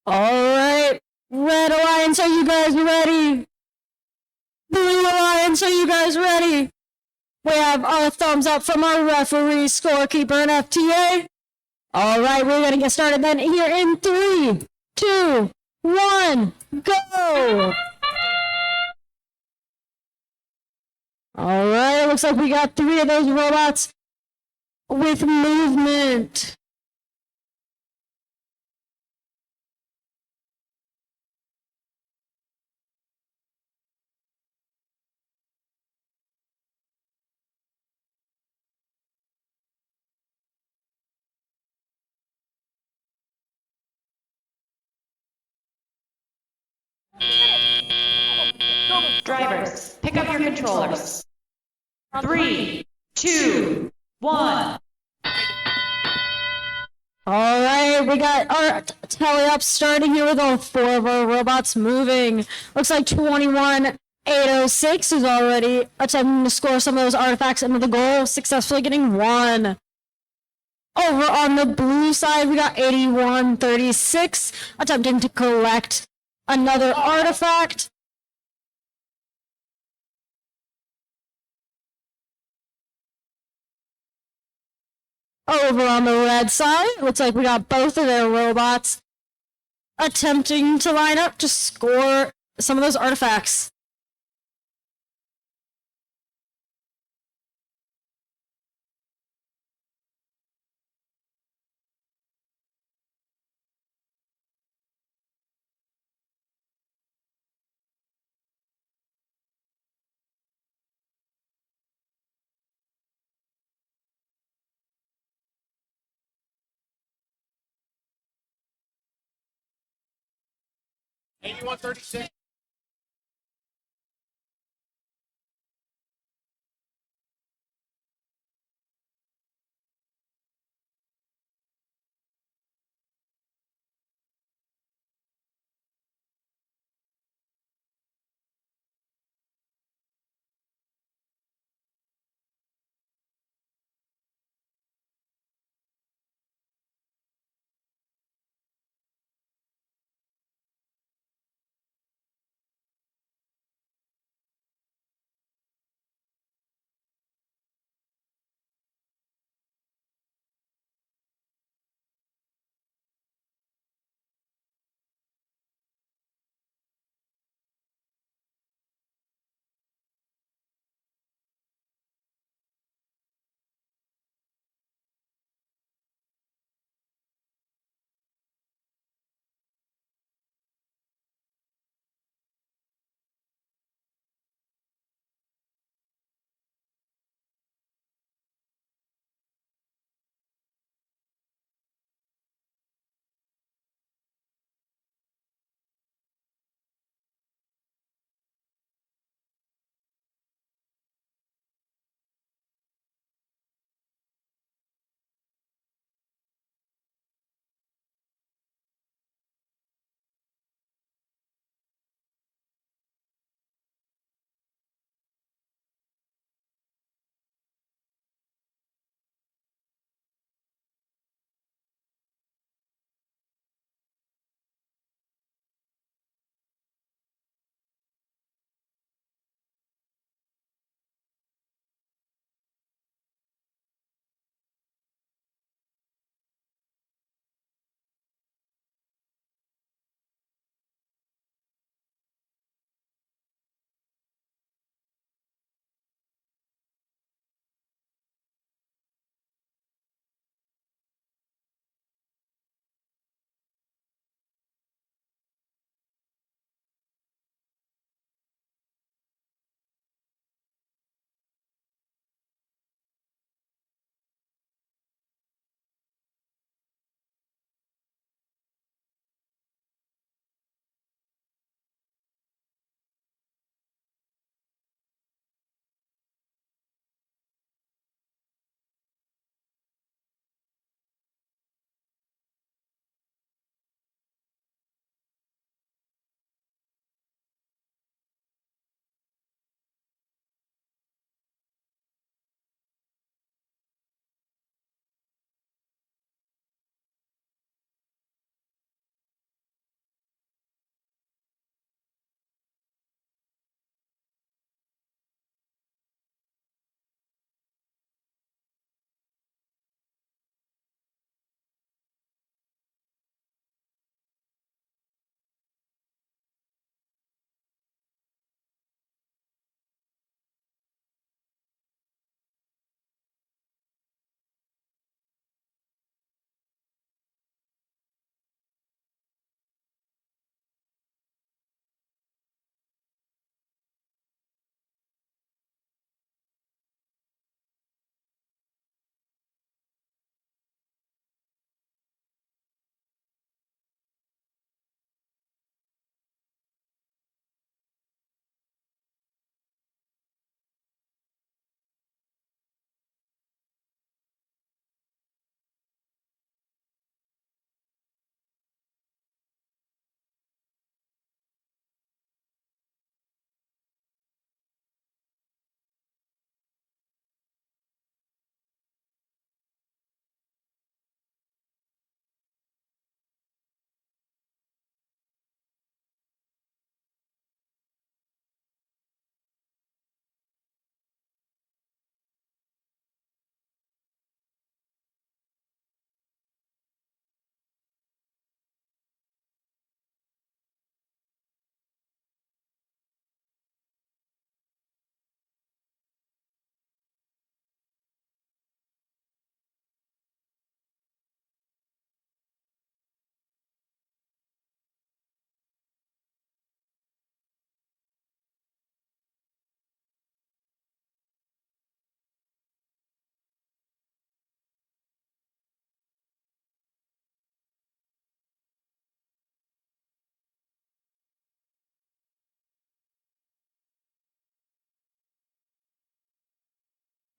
All right, Red Alliance, are you guys ready? Blue Alliance, are you guys ready? We have our thumbs up from our referee, scorekeeper, and FTA. All right, we're going to get started then here in 3, 2, 1, go! All right, it looks like we got 3 of those robots with movement. Drivers, pick up your controllers. 3, 2, 1. All right, we got our tally up starting here with all 4 of our robots moving. Looks like 21806 is already attempting to score some of those artifacts into the goal, successfully getting 1. Over on the blue side, we got 8136 attempting to collect another artifact. Over on the red side, looks like we got both of their robots attempting to line up to score some of those artifacts.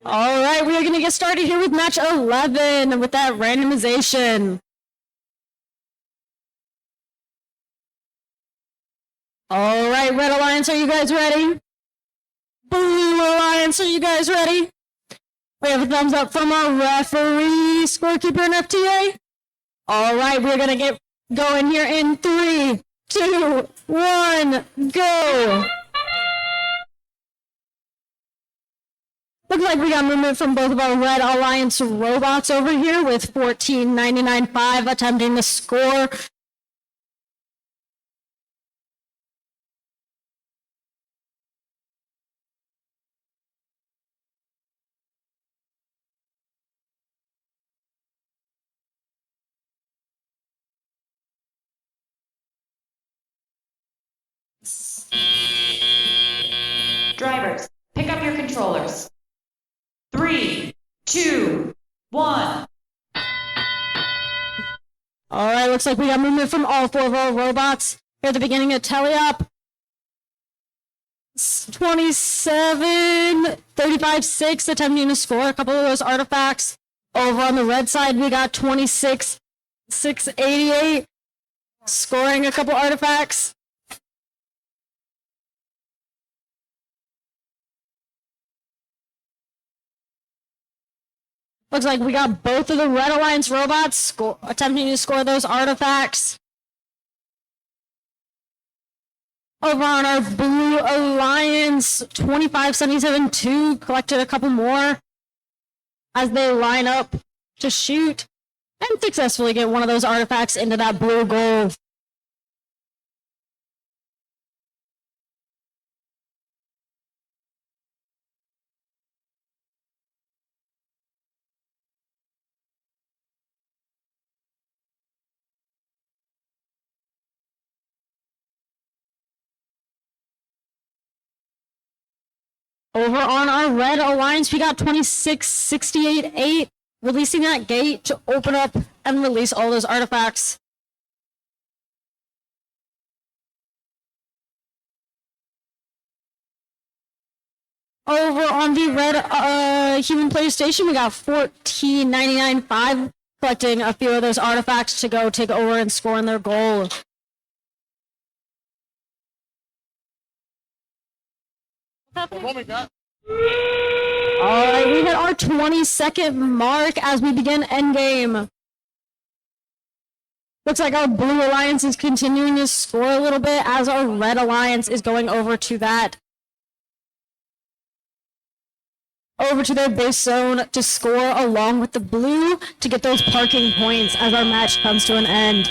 All right, we are going to get started here with match 11 with that randomization. All right, Red Alliance, are you guys ready? Blue Alliance, are you guys ready? We have a thumbs up from our referee, scorekeeper, and FTA. All right, we're going to get going here in 3, 2, 1, go. Looks like we got movement from both of our Red Alliance robots over here with 14.99.5 attempting to score. Drivers, pick up your controllers. 3, 2, 1. All right, looks like we got movement from all 4 of our robots here at the beginning of Teleop. 27, 35, 6 attempting to score a couple of those artifacts. Over on the red side, we got 26, 688 scoring a couple artifacts. Looks like we got both of the Red Alliance robots attempting to score those artifacts. Over on our Blue Alliance, 2577-2 collected a couple more as they line up to shoot and successfully get one of those artifacts into that blue goal. Over on our Red Alliance, we got 2668-8, releasing that gate to open up and release all those artifacts. Over on the Red Human PlayStation, we got 14.99.5, collecting a few of those artifacts to go take over and score in their goal. All right, we hit our 20-second mark as we begin endgame. Looks like our Blue Alliance is continuing to score a little bit as our Red Alliance is going over to their base zone to score along with the blue to get those parking points as our match comes to an end.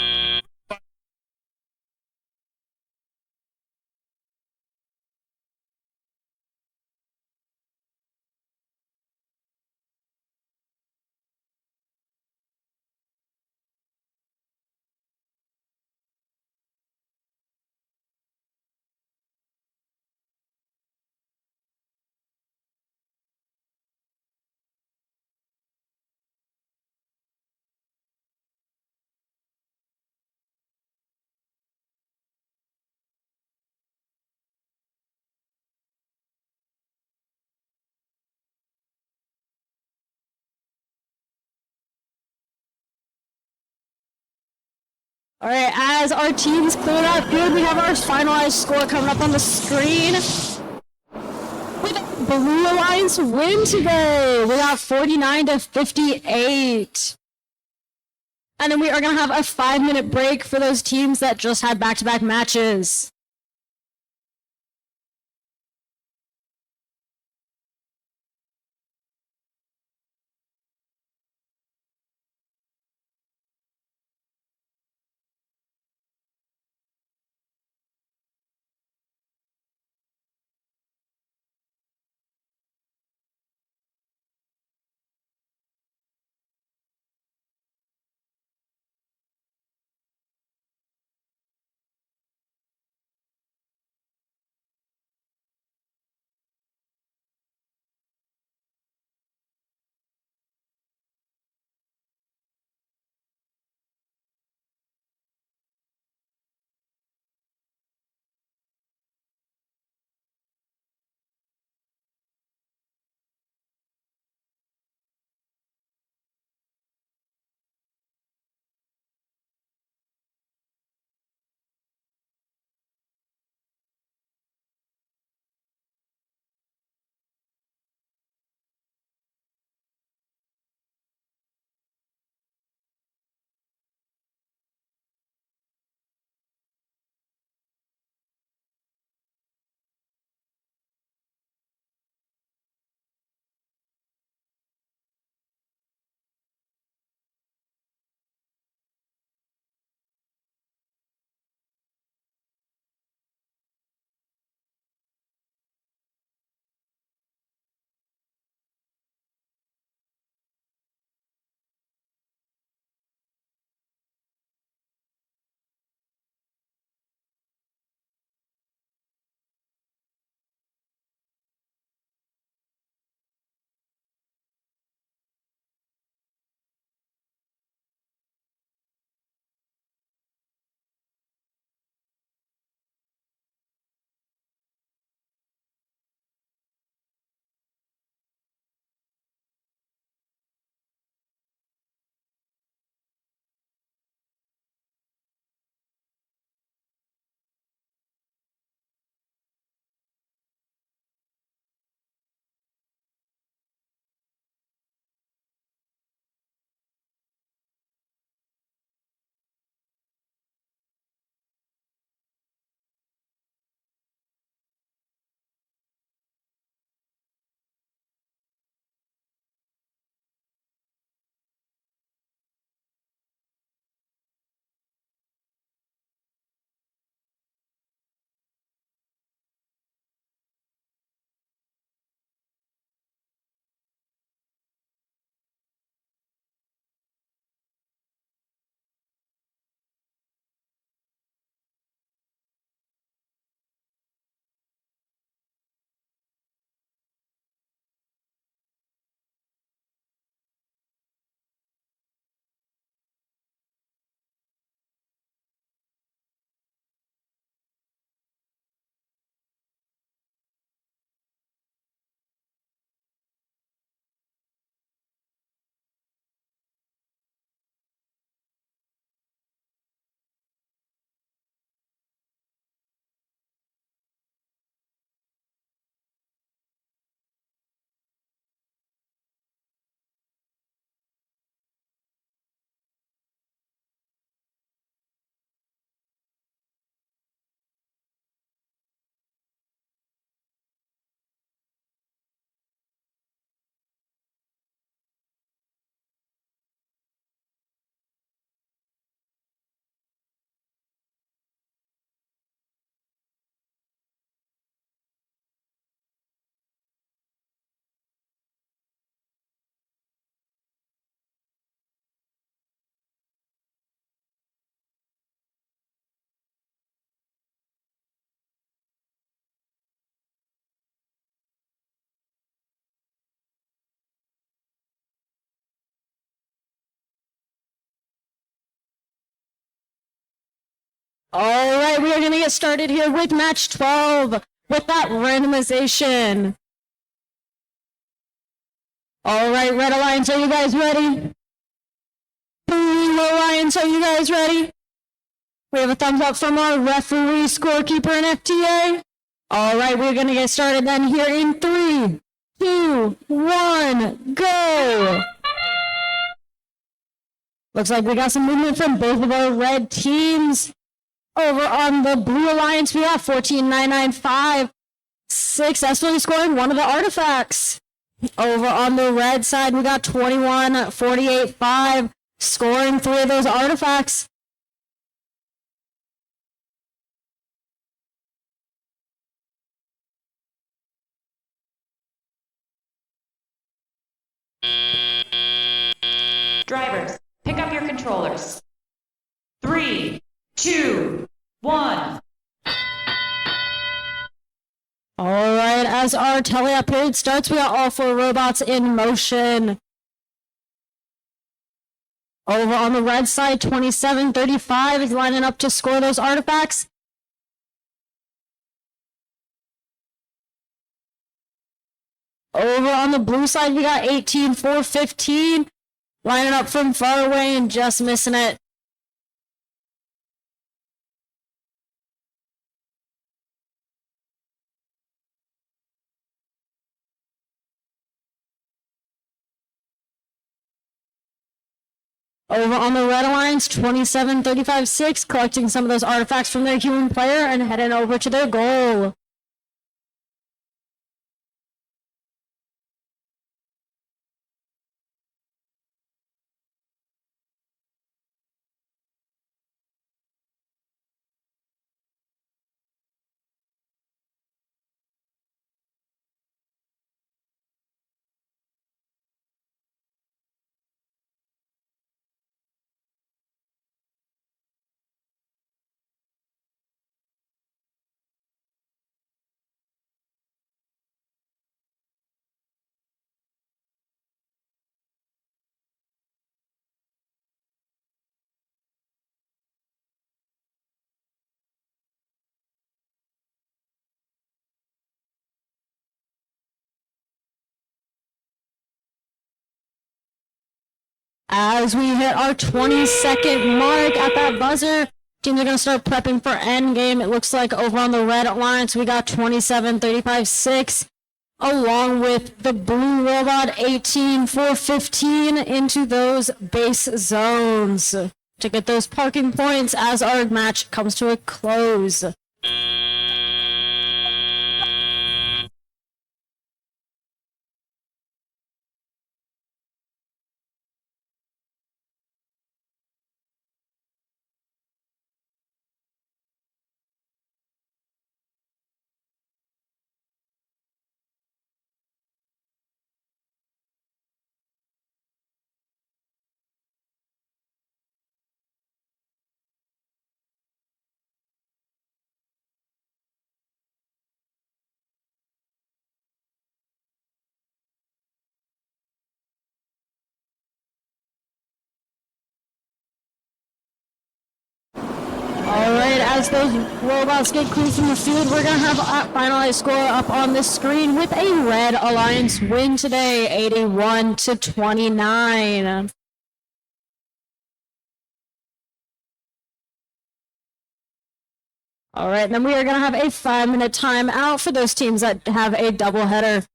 All right, as our teams clear out field, we have our finalized score coming up on the screen. With Blue Alliance win today, we got 49-58. And then we are going to have a 5-minute break for those teams that just had back-to-back matches. All right, we are going to get started here with match 12 with that randomization. All right, Red Alliance, are you guys ready? Blue Alliance, are you guys ready? We have a thumbs up from our referee, scorekeeper, and FTA. All right, we're going to get started then here in 3, 2, 1, go! Looks like we got some movement from both of our red teams. Over on the Blue Alliance, we got 14,995, successfully scoring one of the artifacts. Over on the red side, we got 21,485, scoring 3 of those artifacts. Drivers, pick up your controllers. 3, 2, 1. All right, as our teleop period starts, we got all 4 robots in motion. Over on the red side, 2735 is lining up to score those artifacts. Over on the blue side, we got 18,415 lining up from far away and just missing it. Over on the Red Alliance, 27,356, collecting some of those artifacts from their human player and heading over to their goal. As we hit our 20-second mark at that buzzer, teams are going to start prepping for endgame. It looks like over on the Red Alliance, we got 27,356, along with the blue robot 18,415 into those base zones to get those parking points as our match comes to a close. All right, as those robots get clear from the field, we're going to have a finalized score up on the screen with a Red Alliance win today, 81-29. All right, then we are going to have a 5-minute timeout for those teams that have a doubleheader.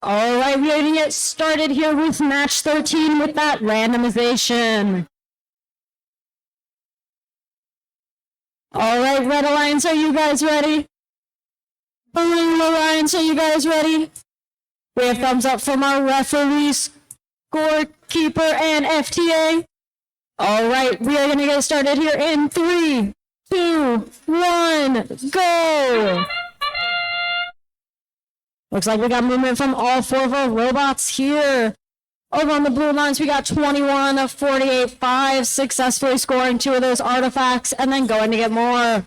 All right, we're going to get started here with match 13 with that randomization. All right, Red Alliance, are you guys ready? Blue Alliance, are you guys ready? We have thumbs up from our referees, scorekeeper, and FTA. All right, we are going to get started here in 3, 2, 1, go! Looks like we got movement from all 4 of our robots here. Over on the blue lines, we got 21 of 48-5, successfully scoring 2 of those artifacts and then going to get more.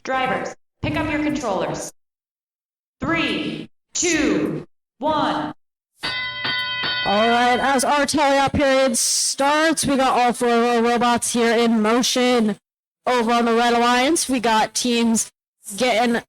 Drivers, pick up your controllers. 3, 2, 1. All right, as our teleop period starts, we got all 4 of our robots here in motion. Over on the Red Alliance, we got teams getting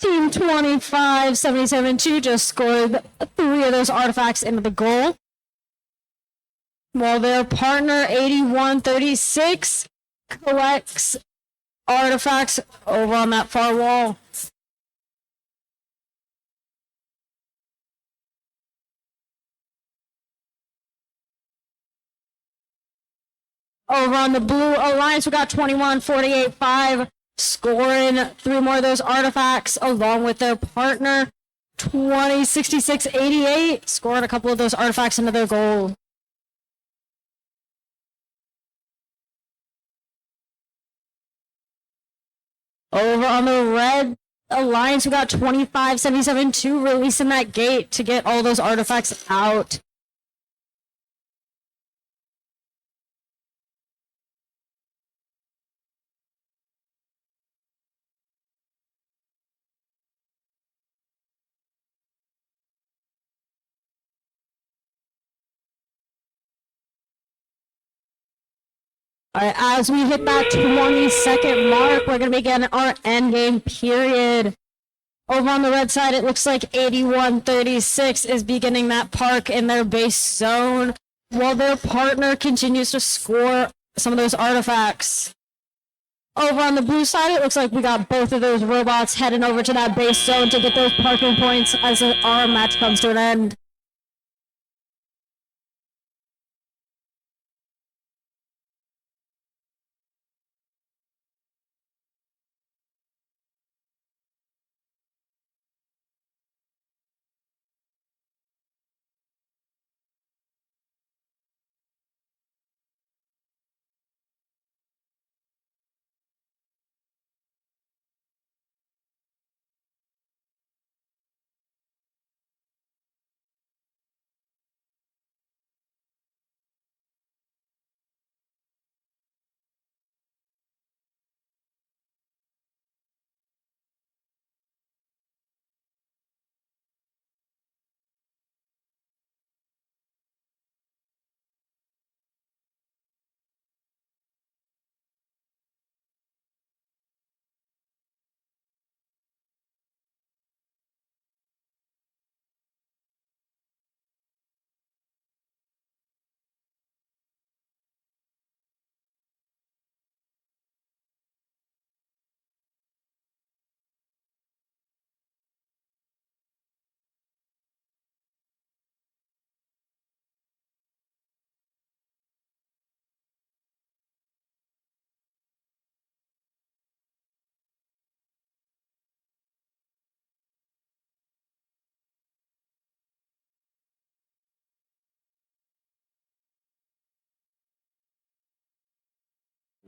Team 25-77-2 just scored 3 of those artifacts into the goal, while their partner 81-36 collects artifacts over on that far wall. Over on the Blue Alliance, we got 21-48-5. Scoring 3 more of those artifacts along with their partner 20-66-88, scoring a couple of those artifacts into their goal. Over on the Red Alliance, we got 25-77-2 releasing that gate to get all those artifacts out. All right, as we hit that 20-second mark, we're going to begin our endgame period. Over on the red side, it looks like 81-36 is beginning that park in their base zone, while their partner continues to score some of those artifacts. Over on the blue side, it looks like we got both of those robots heading over to that base zone to get those parking points as our match comes to an end.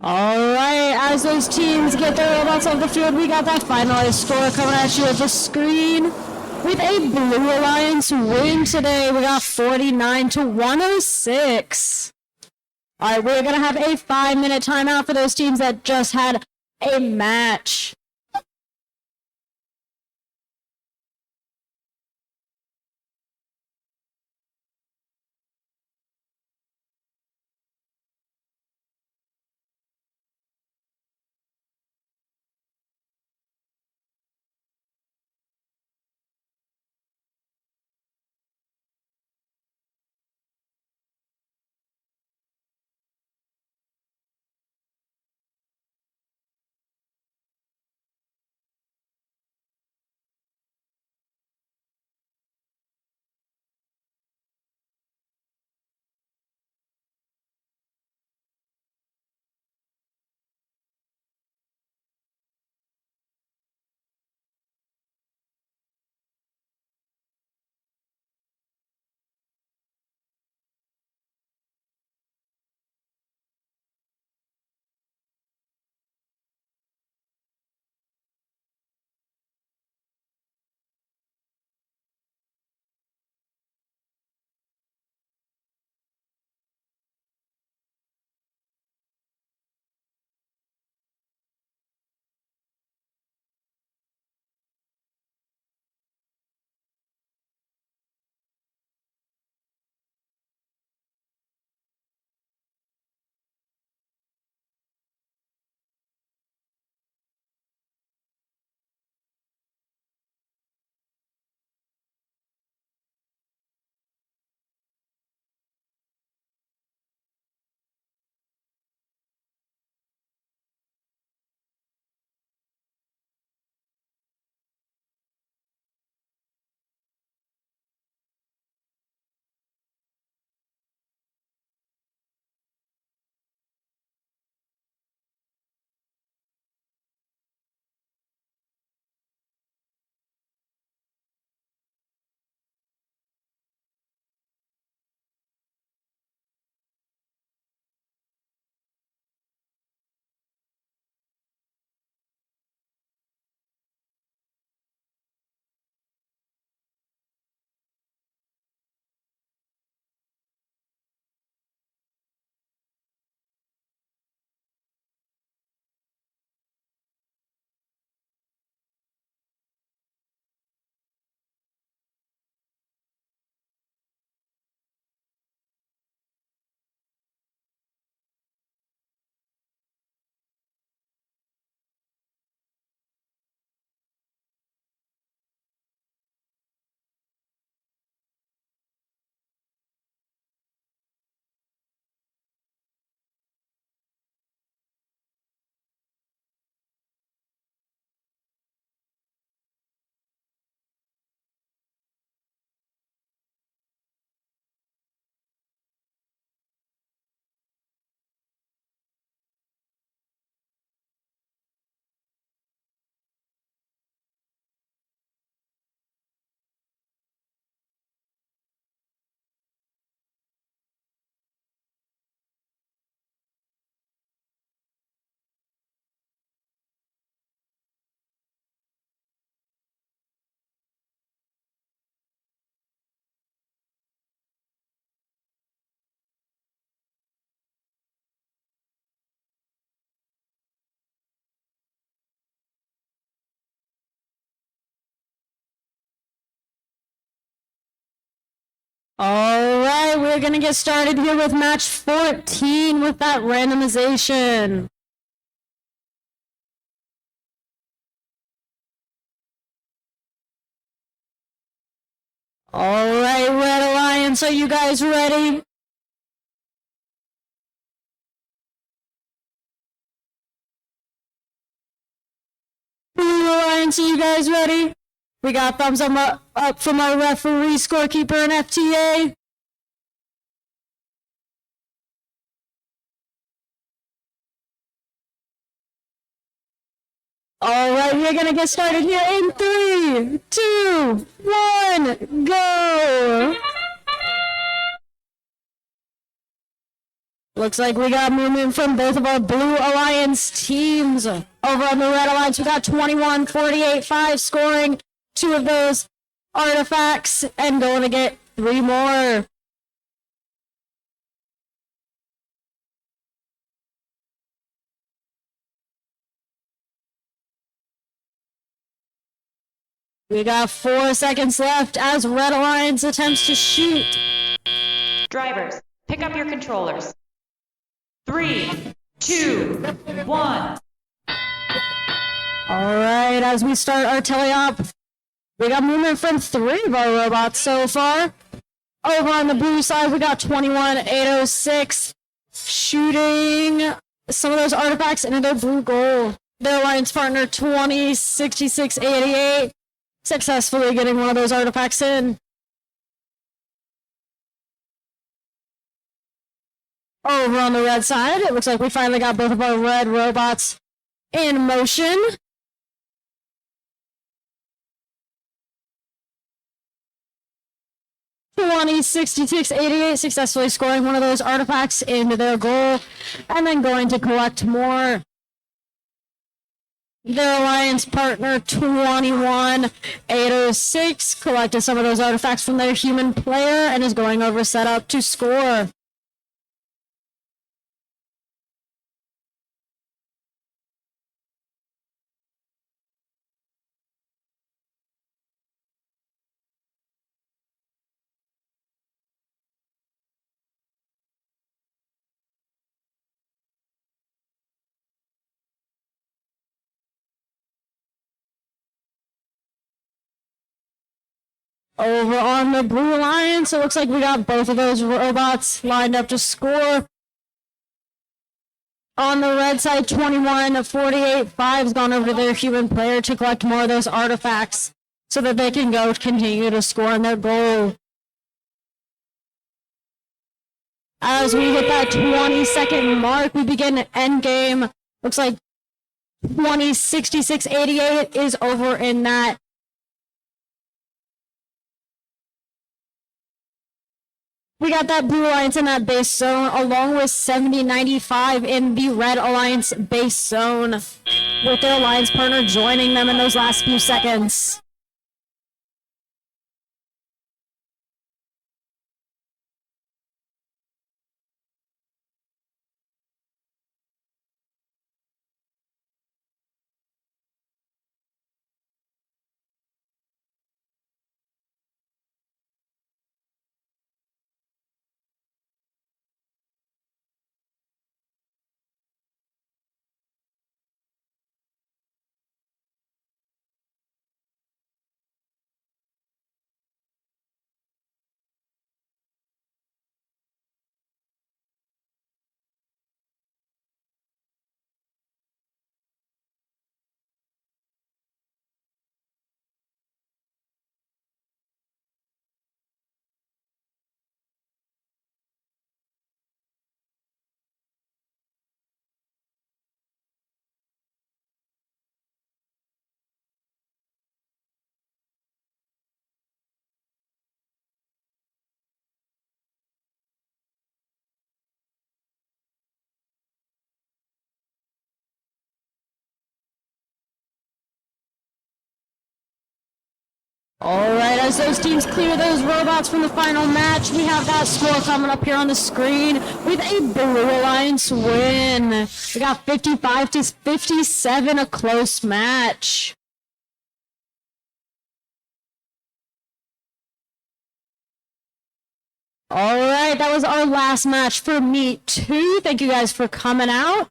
All right, as those teams get their robots off the field, we got that finalized score coming at you at the screen. With a Blue Alliance win today, we got 49-106. All right, we're going to have a 5-minute timeout for those teams that just had a match. All right, we're going to get started here with match 14 with that randomization. All right, Red Alliance, are you guys ready? Blue Alliance, are you guys ready? We got thumbs up from our referee, scorekeeper, and FTA. All right, we're going to get started here in 3, 2, 1, go! Looks like we got movement from both of our Blue Alliance teams. Over on the Red Alliance, we got 21, 48, 5 scoring 2 of those artifacts and going to get 3 more. We got 4 seconds left as Red Alliance attempts to shoot. Drivers, pick up your controllers. 3, 2, 1. All right, as we start our teleop, we got movement from 3 of our robots so far. Over on the blue side, we got 21806 shooting some of those artifacts into their blue goal. Their alliance partner 206688 successfully getting one of those artifacts in. Over on the red side, it looks like we finally got both of our red robots in motion. $20.66.88 successfully scoring one of those artifacts into their goal and then going to collect more. Their alliance partner 21806 collected some of those artifacts from their human player and is going over setup to score. Over on the Blue Alliance, it looks like we got both of those robots lined up to score. On the red side, 21485's gone over to their human player to collect more of those artifacts so that they can go continue to score on their goal. As we hit that 20-second mark, we begin an end game. Looks like 206688 is over in that. We got that Blue Alliance in that base zone, along with 7095 in the Red Alliance base zone, with their alliance partner joining them in those last few seconds. All right, as those teams clear those robots from the final match, we have that score coming up here on the screen with a Blue Alliance win. We got 55-57, a close match. All right, that was our last match for Meet 2. Thank you guys for coming out.